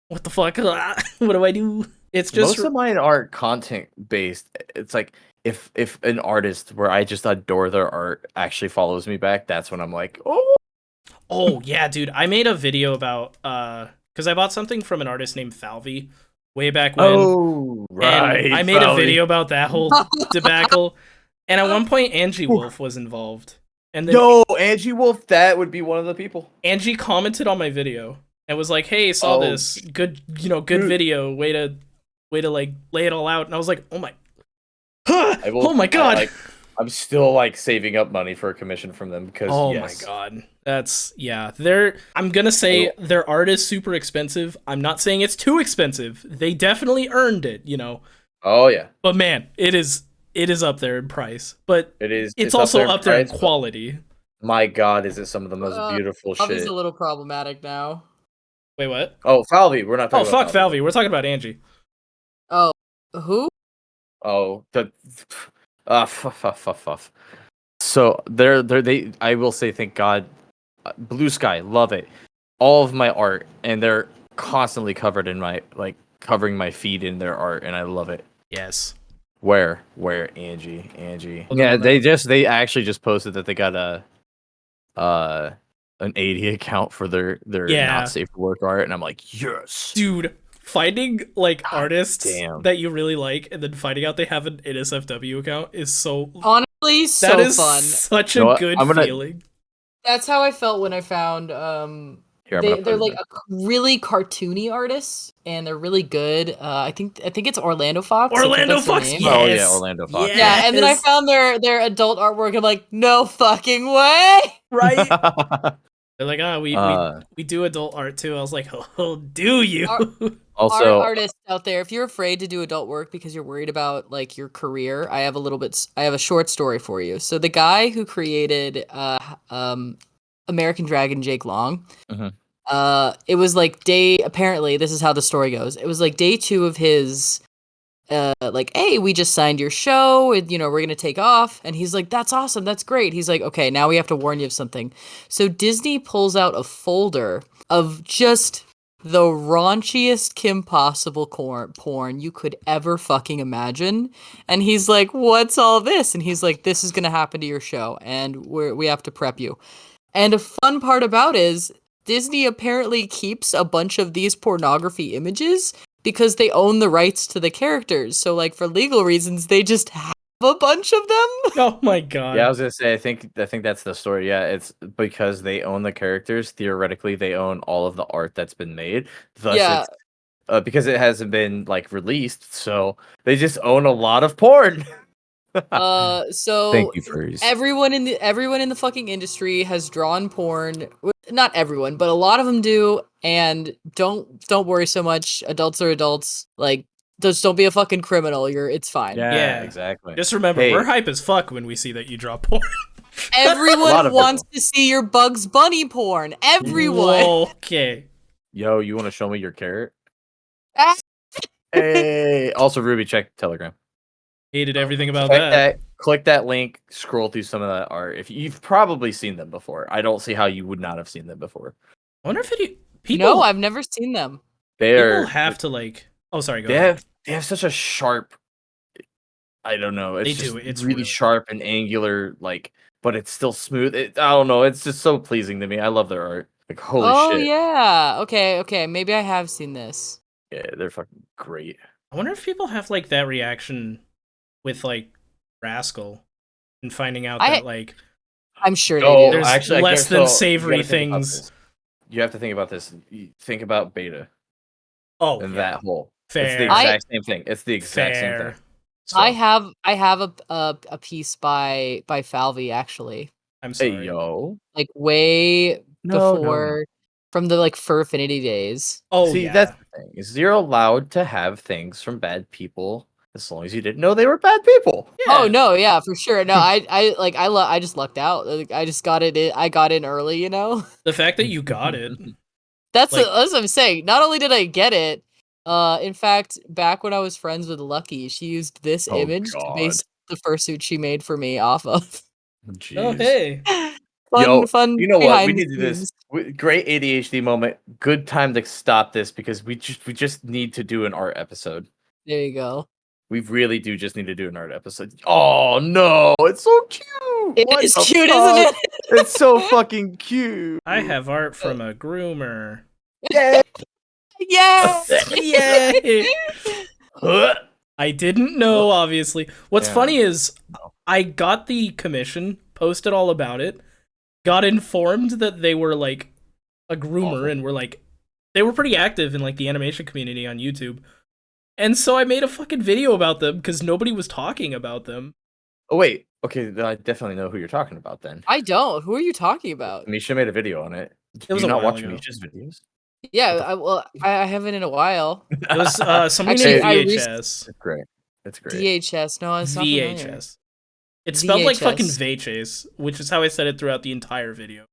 what the fuck? What do I do? It's just most of mine are content based. It's like if an artist where I just adore their art actually follows me back, that's when I'm like, oh yeah, dude. I made a video about because I bought something from an artist named Falvey way back when. Oh right. And I made a video about that whole debacle. And at one point Angie Wolf was involved. And then Angie Wolf, that would be one of the people. Angie commented on my video and was like, "Hey, saw this. Good, good video. Way to like lay it all out." And I was like, "Oh my, oh my god!" I'm still like saving up money for a commission from them because my god, that's I'm gonna say their art is super expensive. I'm not saying it's too expensive. They definitely earned it, you know. Oh yeah. But man, it is up there in price, but it's also up there in quality. My god, is it some of the most beautiful shit. Falvey's a little problematic now. Wait, what? Oh, Falvey, we're not talking about fuck Falvey. We're talking about Angie. Oh, who? Oh, So they I will say thank God. Blue Sky, love it. All of my art, and they're constantly covered in my covering my feed in their art, and I love it. Yes. Where Angie? Yeah, they actually just posted that they got an 80 account for their Yeah. not safe for work art, and I'm like, yes, Dude, finding like God artists damn. that you really like and then finding out they have an NSFW account is so Honestly, so that is fun. such You know a what? good I'm gonna- feeling. That's how I felt when I found Here, I'm gonna they're put like it really cartoony artists and they're really good. I think it's Orlando Fox. I think Orlando that's their Fox, name. yes. Oh, yeah, Orlando Fox. Yeah, and then I Yes. found their adult artwork. I'm like, no fucking way. Right. in. They're like, we do adult art too. I was like, oh, do you? Also, Artists out there, if you're afraid to do adult work because you're worried about like your career, I have a short story for you. So the guy who created American Dragon Jake Long, Mhm. it was like apparently this is how the story goes. It was like day 2 of his like, hey, we just signed your show and we're gonna take off. And he's like, that's awesome, that's great. He's like, okay, now we have to warn you of something. So Disney pulls out a folder of just the raunchiest Kim Possible porn you could ever fucking imagine. And he's like, what's all this? And he's like, this is gonna happen to your show and we have to prep you. And a fun part about is Disney apparently keeps a bunch of these pornography images because they own the rights to the characters. So like for legal reasons, they just have a bunch of them. Oh my god. yeah, I was gonna say, I think that's the story. Yeah, it's because they own the characters. Theoretically, they own all of the art that's been made. Thus, Yeah. it's because it hasn't been like released, so they just own a lot of porn. So Thank you, furries. everyone in the fucking industry has drawn porn. Not everyone, but a lot of them do. And don't worry so much. Adults are adults. Like, just don't be a fucking criminal. It's fine. Yeah. Exactly. Just remember, Hey. we're hype as fuck when we see that you draw porn. A lot Everyone of wants to see your Bugs Bunny porn. Everyone. Whoa, okay. Yo, you want to show me your carrot? Ah. Hey. Also, Ruby, check Telegram. Hated everything about Click that. click that link. Scroll through some of that art. If you've probably seen them before, I don't see how you would not have seen them before. I wonder if people. No, I've never seen them. They're People have to like. Oh, sorry. Go they ahead. have such a sharp. I don't know. It's They just do, it's really really- sharp and angular, like, but it's still smooth. I don't know. It's just so pleasing to me. I love their art. Like, holy shit. Yeah. Okay. Maybe I have seen this. Yeah, they're fucking great. I wonder if people have like that reaction with like Rascal and finding out that like I'm sure Oh, they do. there's actually, I less guess than so. savory You gotta think about things. this. You have to think about this. You think about Beta Oh, and yeah. that whole. Fair. It's the exact same thing. It's the exact same Fair. thing. So, I have a piece by Falvey actually, I'm hey, sorry. yo. like way No. before from the like Fur Affinity days. Oh, See, yeah. that's the thing. Is you're allowed to have things from bad people as long as you didn't know they were bad people. Yeah. Oh no, yeah, for sure. No, I just lucked out. Like, I just got it. I got in early, you know. The fact that you got it. That's Like- that's what I'm saying. Not only did I get it, in fact, back when I was friends with Lucky, she used this Oh, image to God. base the fursuit she made for me off of. Jeez. Oh, hey. Fun. You know what? We behind need the to do this. scenes. Great ADHD moment. Good time to stop this because we just need to do an art episode. There you go. We really do just need to do an art episode. Oh no, it's so cute. What It's the cute, fuck? isn't it? It's so fucking cute. I have art from a groomer. Yeah. Yeah. Yay! I didn't know, obviously. What's Yeah. funny is I got the commission, posted all about it, got informed that they were like a groomer Awful. and were like they were pretty active in like the animation community on YouTube. And so I made a fucking video about them because nobody was talking about them. Oh wait. Okay, then I definitely know who you're talking about then. I don't. Who are you talking about? Misha made a video on it. Do was you a not while watch ago. Misha's videos? Yeah, I haven't in a while. It was somebody Actually, named I VHS. It's great. It's great. DHS. No, it's not familiar. VHS. It's spelled like fucking VHS. Vachase, which is how I said it throughout the entire video.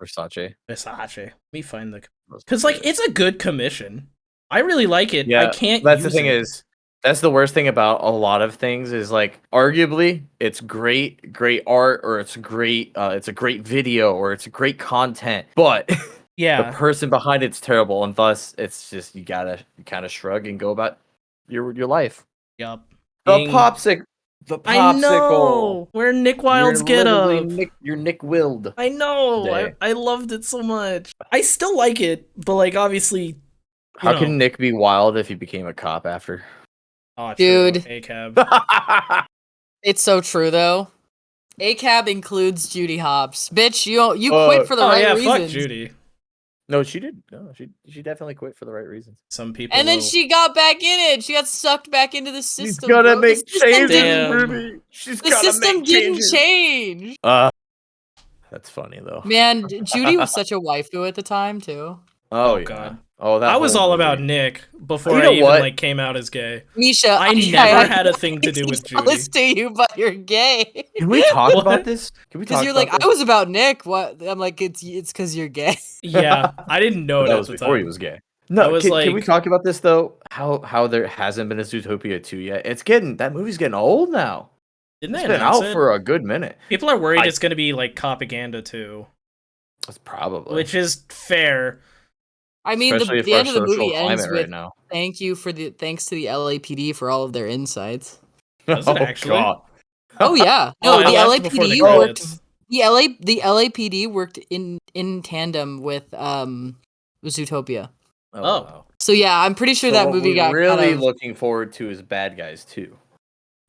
Versace. Versace. Let me find the because like it's a good commission. I really like it. Yeah, I can't. That's the use thing it. is, that's the worst thing about a lot of things is like arguably it's great art or it's a great video or it's a great content, but the Yeah. person behind it's terrible, and thus it's just you kind of shrug and go about your life. Yup. The Being- popsicle. the I popsicle. know. Where Nick Wilde's get up. You're Nick Willed. I know. Day. I loved it so much. I still like it, but like obviously. How can Nick be wild if he became a cop after? Oh, Dude. A cab. It's so true though. ACAB includes Judy Hopps. Bitch, you quit for the right reasons. Fuck Judy. No, she did. No, she definitely quit for the right reasons. Some people. And then she got back in it. She got sucked back into the system. She's gotta bro. make changes, Damn. Ruby. She's The gotta system make didn't changes. change. That's funny though. Man, Judy was such a waifu at the time too. Oh, yeah. God. Oh, that I was whole all movie. about Nick before You I know even what? like came out as gay. Misha, I never had a thing to do with Judy. jealous to you, but you're gay. Can we talk What? about this? Can we talk Because you're about like, this? I was about Nick. What? I'm like, it's because you're gay. Yeah, I didn't know it that at was the before time. he was gay. No, I was can we like- talk about this though? How there hasn't been a Zootopia 2 yet? That movie's getting old now. Didn't they It's been announce out it? for a good minute. People are worried it's going to be like propaganda too, That's probably. which is fair. I mean, Especially the if our end of the social movie ends climate with right now. thanks to the LAPD for all of their insights. Does it actually? God. Oh yeah, Oh, no, I the left before the LAPD worked. credits. The LAPD worked in tandem with Zootopia. Oh. Wow. So yeah, I'm pretty sure So that what movie we're got really kind of, looking forward to is Bad Guys 2.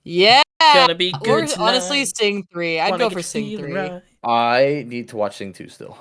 yeah. Gonna be Or good honestly, tonight. Sing 3. I'd Wanna go get for Sing feeling 3. right. I need to watch Sing 2 still.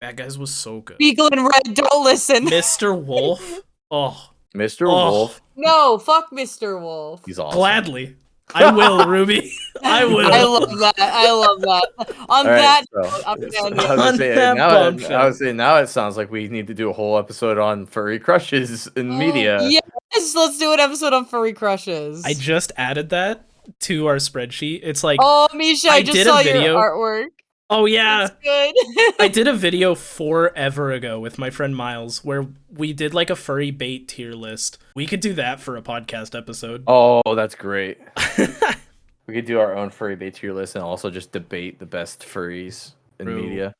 Bad Guys was so good. Beagle and Red, don't listen. Mr. Wolf. Oh, Mr. Oh. Wolf, No, fuck Mr. Wolf. he's awesome. gladly. I will, Ruby. I will. I love that. I love that. On All right, that so, note, I'm ending. I was On saying, that now, bombshell. I was saying now it sounds like we need to do a whole episode on furry crushes in media. Yes, let's do an episode on furry crushes. I just added that to our spreadsheet. It's like, Oh, Misha, I just did a saw video. your artwork. oh yeah, That's good. I did a video forever ago with my friend Miles where we did like a furry bait tier list. We could do that for a podcast episode. Oh, that's great. We could do our own furry bait tier list and also just debate the best furries in True. media.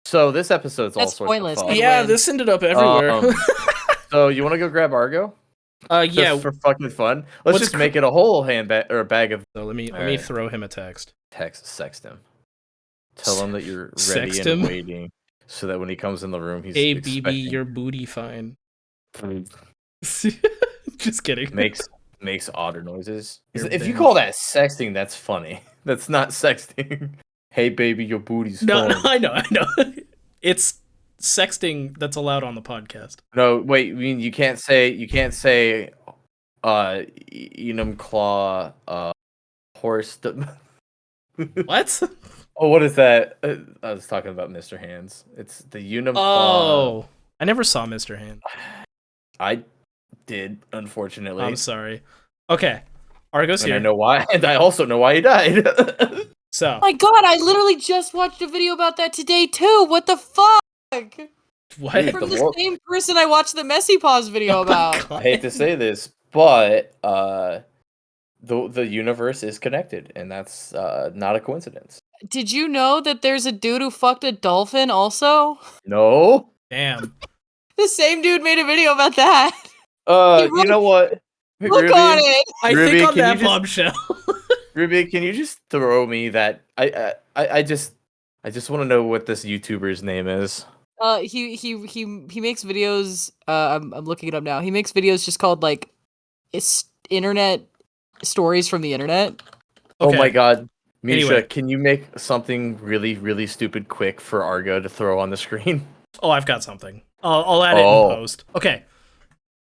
So this episode's all That's sorts pointless, of by fun. the Yeah, way. this ended up everywhere. So you want to go grab Argo? Yeah. Just for fucking fun. Let's What's just cr- make it a whole handbag or a bag of So let me Alright. throw him a text. sext him. Tell him that you're ready Sext and him? waiting, so that when he comes in the room, he's Hey, expecting. BB, your booty fine. Just kidding. makes Otter noises. You're If you banned. call that sexting, that's funny. That's not sexting. Hey baby, your booty's No, fine. I know. It's sexting that's allowed on the podcast. No, wait. I mean, you can't say. Enum claw. Horse. What? Oh, what is that? I was talking about Mr. Hands. It's the Unum claw. Oh, I never saw Mr. Hand. I did, unfortunately. I'm sorry. Okay, Argo's And I here. know why, and I also know why he died. So, My God, I literally just watched a video about that today too. What the fuck? what? Dude, From the the world- same person I watched the Messy Paws video Oh my about. God. I hate to say this, but the universe is connected, and that's not a coincidence. Did you know that there's a dude who fucked a dolphin also? No. Damn. The same dude made a video about that. You know what? Look Ruby, on it. I Ruby, think on can you that just- bombshell. Ruby, can you just throw me that? I just want to know what this YouTuber's name is. He makes videos. I'm looking it up now. He makes videos just called like, it's internet stories from the internet. Oh Okay. my God, Misha, Anyway. can you make something really, really stupid quick for Argo to throw on the screen? Oh, I've got something. I'll add it in Oh. post. Okay.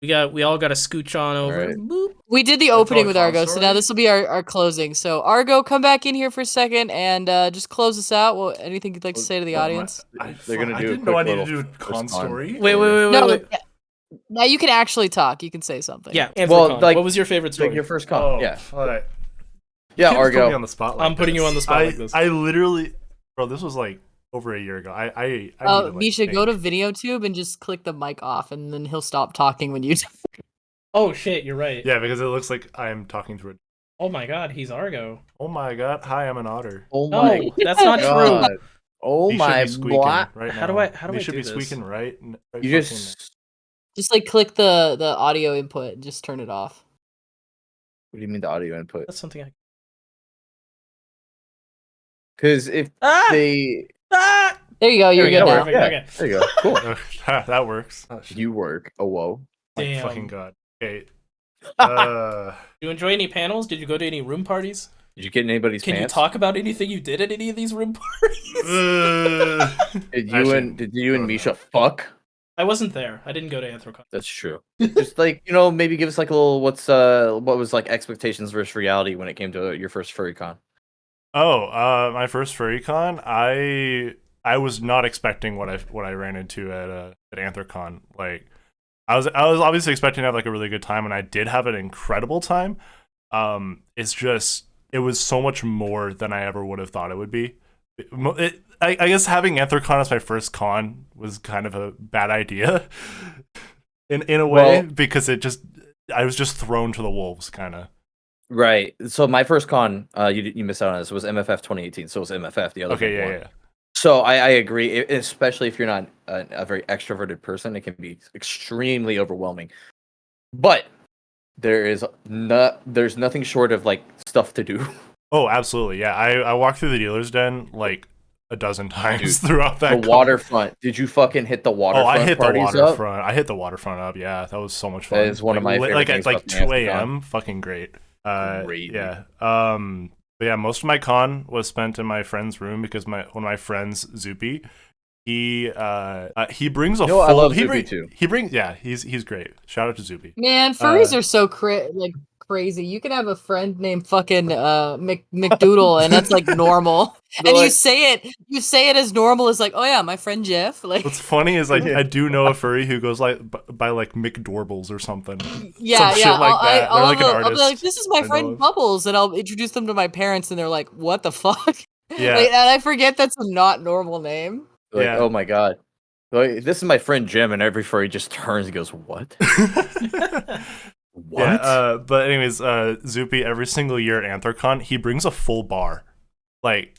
We all got to scooch on over. Alright. Boop. We did the That's opening all with Tom Argo, so now story? this will be our closing. So Argo, come back in here for a second and just close us out. Well, anything you'd like to say to the audience? They're gonna I do a didn't know I quick needed to do little a con first con. story. Wait. No, yeah. Now you can actually talk. You can say something. Yeah. Well, Well, like- what was your favorite story? Like your first con. Oh, Yeah. all right. Yeah, You can't just put me on Argo. the spot like I'm putting you this. on the spot like this. I literally, bro, this was like over a year ago. I need to, like, Misha, go to think. VideoTube and just click the mic off, and then he'll stop talking when you. Oh shit, you're right. Yeah, because it looks like I'm talking to a. Oh my God, he's Argo. Oh my God! Hi, I'm an otter. Oh my No, that's not true. God. Oh You should my be squeaking blah. right How now. do I You should do be this? squeaking right. right You fucking- just Just like click the audio input and just turn it off. What do you mean the audio input? That's something I. Because if Ah! they... Ah! There you go. You're we good go, now. perfect. Yeah, Okay. there you go. Cool. That works. Oh, shit. You work. Oh, whoa. My Damn. fucking god. Okay. Do you enjoy any panels? Did you go to any room parties? Did you get in anybody's Can you pants? talk about anything you did at any of these room parties? Did Actually, you and Misha fuck? I wasn't there. I didn't go to Anthrocon. That's true. Just like, maybe give us like a little what was like expectations versus reality when it came to your first furry con. My first furry con, I was not expecting what I ran into at Anthrocon. Like, I was obviously expecting to have like a really good time, and I did have an incredible time. It's just it was so much more than I ever would have thought it would be. I guess having Anthrocon as my first con was kind of a bad idea in a way, because I was just thrown to the wolves, kind of. Right. So my first con, you missed out on this, was MFF 2018. So it was MFF, the other Okay, big one. yeah. So I agree, especially if you're not a very extroverted person, it can be extremely overwhelming. But there's nothing short of like stuff to do. Oh, absolutely, yeah. I walked through the dealer's den like a dozen times throughout that. The waterfront. Did you fucking hit the waterfront? I hit the parties waterfront. up? I hit the waterfront up. Yeah, that was so much fun. That is one of my favorite things at about 2 the a.m. Fucking great. Great. Yeah. But yeah, most of my con was spent in my friend's room because one of my friends, Zoopy, he brings a full. I love Zoopy too. He brings he's great. Shout out to Zoopy. Man, furries are so crazy. You can have a friend named fucking McDoodle, and that's like normal. And Like- you say it as normal as like, oh yeah, my friend Jeff. Like, What's funny is like I do know a furry who goes like by like McDorbles or something. yeah, Some yeah. shit like that. They're like an I'll be artist. like, this is my I know friend of. Bubbles, and I'll introduce them to my parents, and they're like, what the fuck? Yeah. Like, and I forget that's a not normal name. Like, Yeah. oh my god. Like, this is my friend Jim, and every furry just turns and goes, what? What? Yeah, but anyways, Zoopy every single year at Anthrocon, he brings a full bar, like,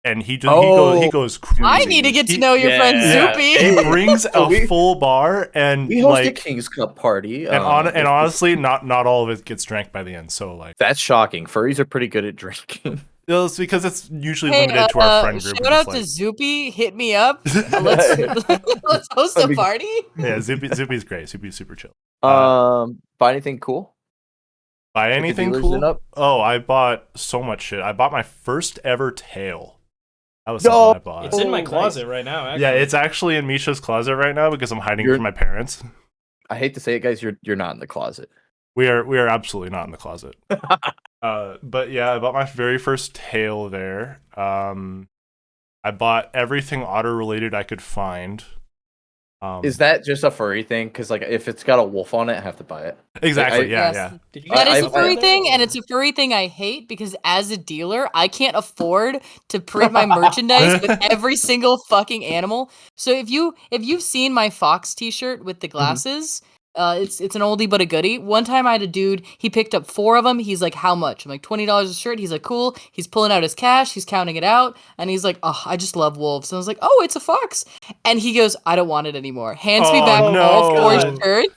and he goes crazy. I need to get to know your friend Yeah. Zoopy. He brings So a full bar, and we hosted like, King's Cup party. and honestly, not all of it gets drank by the end. So like, That's shocking. Furries are pretty good at drinking. it's because it's usually Hey, limited to our friend group. shout out to Zoopy. Hit me up. Let's host a party. Yeah, Zoopy's great. Zoopy's super chill. Buy anything cool? Buy the anything dealers cool? in up? Oh, I bought so much shit. I bought my first ever tail. That was something I bought. It's in my nice. closet right now. Actually. Yeah, it's actually in Misha's closet right now because I'm hiding You're- from my parents. I hate to say it, guys. You're not in the closet. We are absolutely not in the closet. But yeah, I bought my very first tail there. I bought everything otter related I could find. Is that just a furry thing? Because like, if it's got a wolf on it, I have to buy it. exactly? I- Yeah, Yes. yeah. Did you That guys is I- a furry I- thing, and it's a furry thing I hate because as a dealer, I can't afford to print my merchandise with every single fucking animal. So if you've seen my Fox T-shirt with the glasses, it's an oldie but a goodie. One time I had a dude, he picked up 4 of them. He's like, "How much?" I'm like, $20 a shirt. He's like, "Cool." He's pulling out his cash. He's counting it out, and he's like, "Oh, I just love wolves." And I was like, "Oh, it's a fox." And he goes, "I don't want it anymore." Hands me Oh, back all 4 no. shirts.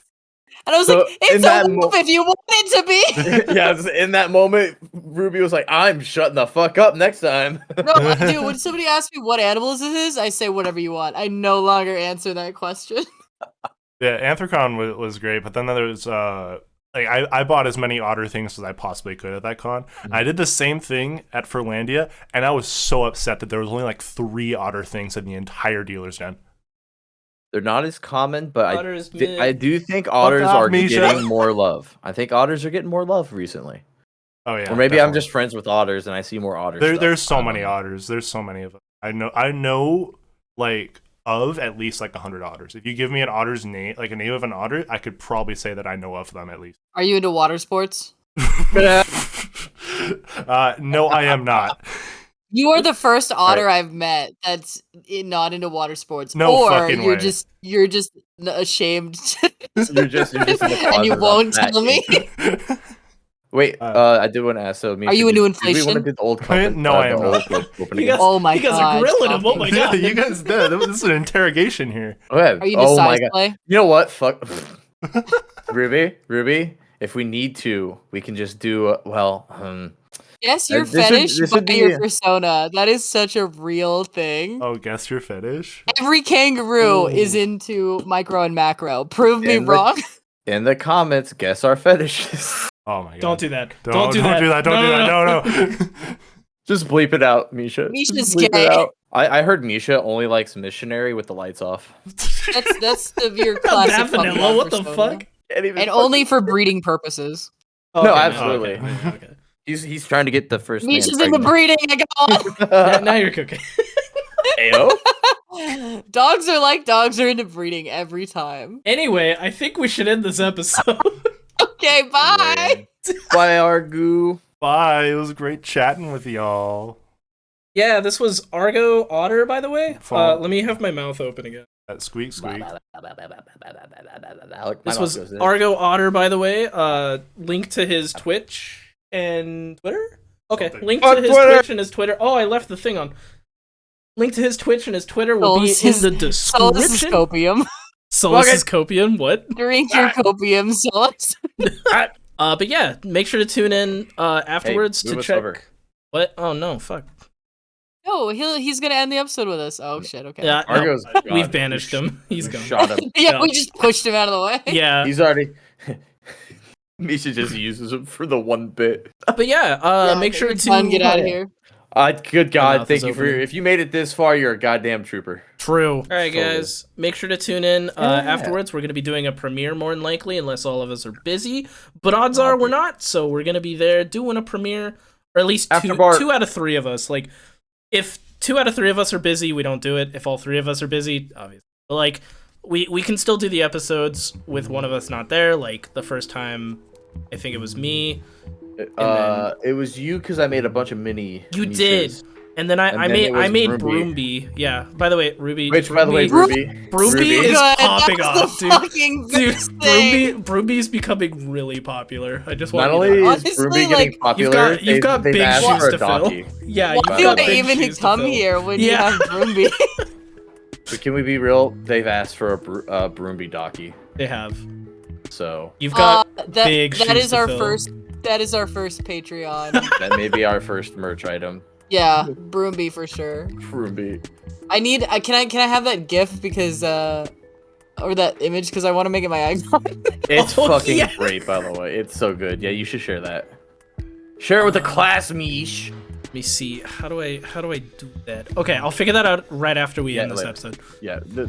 And I was So, like, in "It's that a wolf if you want it to be." Yeah, in that moment, Ruby was like, "I'm shutting the fuck up next time." No, dude, when somebody asks me what animals it is, I say whatever you want. I no longer answer that question. Yeah, Anthrocon was great, but then there's like I bought as many otter things as I possibly could at that con. I did the same thing at Furlandia, and I was so upset that there was only like 3 otter things in the entire dealer's den. They're not as common, but Otters I do think otters off, are Misha. getting more love. I think otters are getting more love recently. Oh yeah, Or maybe I'm definitely. just friends with otters and I see more otters. There's so many otters. There's so many of them. I know like of at least like 100 otters. If you give me an otter's name, like a name of an otter, I could probably say that I know of them at least. Are you into water sports? No, I am not. You are the first otter I've met that's not into water sports. No or fucking you're way. you're just ashamed You're just in the and you closet won't about tell me. that. Wait, I did want to ask. So, Misha, Are you into Do we inflation? want to do the old company? No, I am not. You guys, Oh my you guys God, are grilling him. Oh stop my it. god. You guys, this is an interrogation here. Okay. Are you into Oh my size god. play? You know what? Fuck. Ruby, if we need to, we can just do Guess your this would- fetish this by would be- your persona. That is such a real thing. Oh, guess your fetish. Every kangaroo Ooh. is into micro and macro. Prove me And the- wrong. in the comments. Guess our fetishes. Oh my god. Don't do that. Don't do that. Don't do that. No. Just bleep it out, Misha. Misha's Just bleep it gay. out. I heard Misha only likes missionary with the lights off. That's your Not classic that vanilla. Pokemon What the persona. fuck? Can't even And fucking- only for breeding purposes. No, Okay, absolutely. Okay. He's trying to get the first. man Misha's into pregnant. breeding. I got Now you're cooking. Ayo. on. Dogs are like dogs are into breeding every time. Anyway, I think we should end this episode. Okay, bye. Bye, Argo. Bye. It was great chatting with y'all. Yeah, this was Argo Otter, by the way. Fall. Let me have my mouth open again. That squeak. This was Argo Otter, by the way. Link to his Twitch and Twitter? Okay, Something. link On to his Twitter. Twitch and his Twitter. Oh, I left the thing on. Link to his Twitch and his Twitter will be in the Solus is description. copium. Solus is copium, what? Drink your copium, Solus. But yeah, make sure to tune in afterwards move to us check. over. What? Oh no, fuck. No, he's gonna end the episode with us. Oh shit. Okay. Yeah, no, Argo's we've gone. banished him. He's You gone. Shot him. Yeah, No. we just pushed him out of the way. Yeah, He's already. Misha just uses him for the one bit. but yeah, Yeah, make sure we're to done, get out of here. Good mouth God, is thank you for opening. if you made it this far, you're a goddamn trooper. True. All right, Totally. guys, make sure to tune in afterwards. We're going to be doing a premiere more than likely, unless all of us are busy. But odds are we're not, so we're going to be there doing a premiere, or at least After two, bar. 2 out of 3 of us. Like, if 2 out of 3 of us are busy, we don't do it. If all 3 of us are busy, obviously. But, like, we can still do the episodes with one of us not there. Like, the first time, I think it was me. It was you because I made a bunch of mini. You Mishas. did. And then I And then it was made Ruby. Broomby. Yeah. By the way, Ruby. Which, by the way, Broomby Ruby. is Good, popping that's off, the dude. fucking Dude, best thing. Broomby's becoming really popular. I just want Not you to only know. is Honestly, Ruby like, getting popular, you've got they've big asked shoes for to a donkey. fill. Yeah, you've Why got do I big even shoes to come fill. here when Yeah. you have Broomby? But can we be real? They've asked for a Broomby donkey. They have. So You've got that big that shoes is to our fill. first. That is our first Patreon. that may be our first merch item. Yeah, Broomby for sure. Broomby. I need. Can I have that GIF because or that image because I want to make it my icon. It's Oh, fucking yeah. great, by the way. It's so good. Yeah, you should share that. Share it with the class, Mish. Let me see. How do I do that? Okay, I'll figure that out right after we end this later. episode. Yeah. Yeah.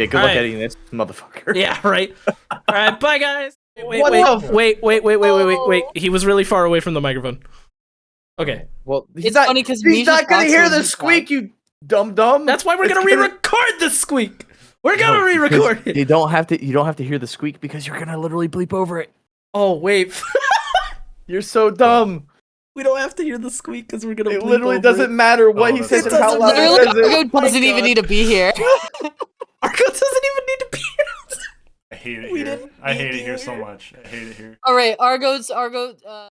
Good All luck right. editing this, motherfucker. Yeah, right. All right, bye guys. What the- Wait. He was really far away from the microphone. Okay. Well, It's funny 'cause he's Misha not gonna talks hear when the he's squeak, you dumb dumb. That's why we're It's gonna re-record the squeak. We're gonna No, re-record it. You don't have to hear the squeak because you're gonna literally bleep over it. Oh wait, You're so dumb. we don't have to hear the squeak because we're gonna. It bleep literally over doesn't it. matter what Oh, he that's says it and how doesn't loud he Literally, says it. Argo doesn't even need to be here. Argo doesn't even need to be here. I hate it We here. didn't I need hate to it here so hear. much. I hate it here. All right, Argo.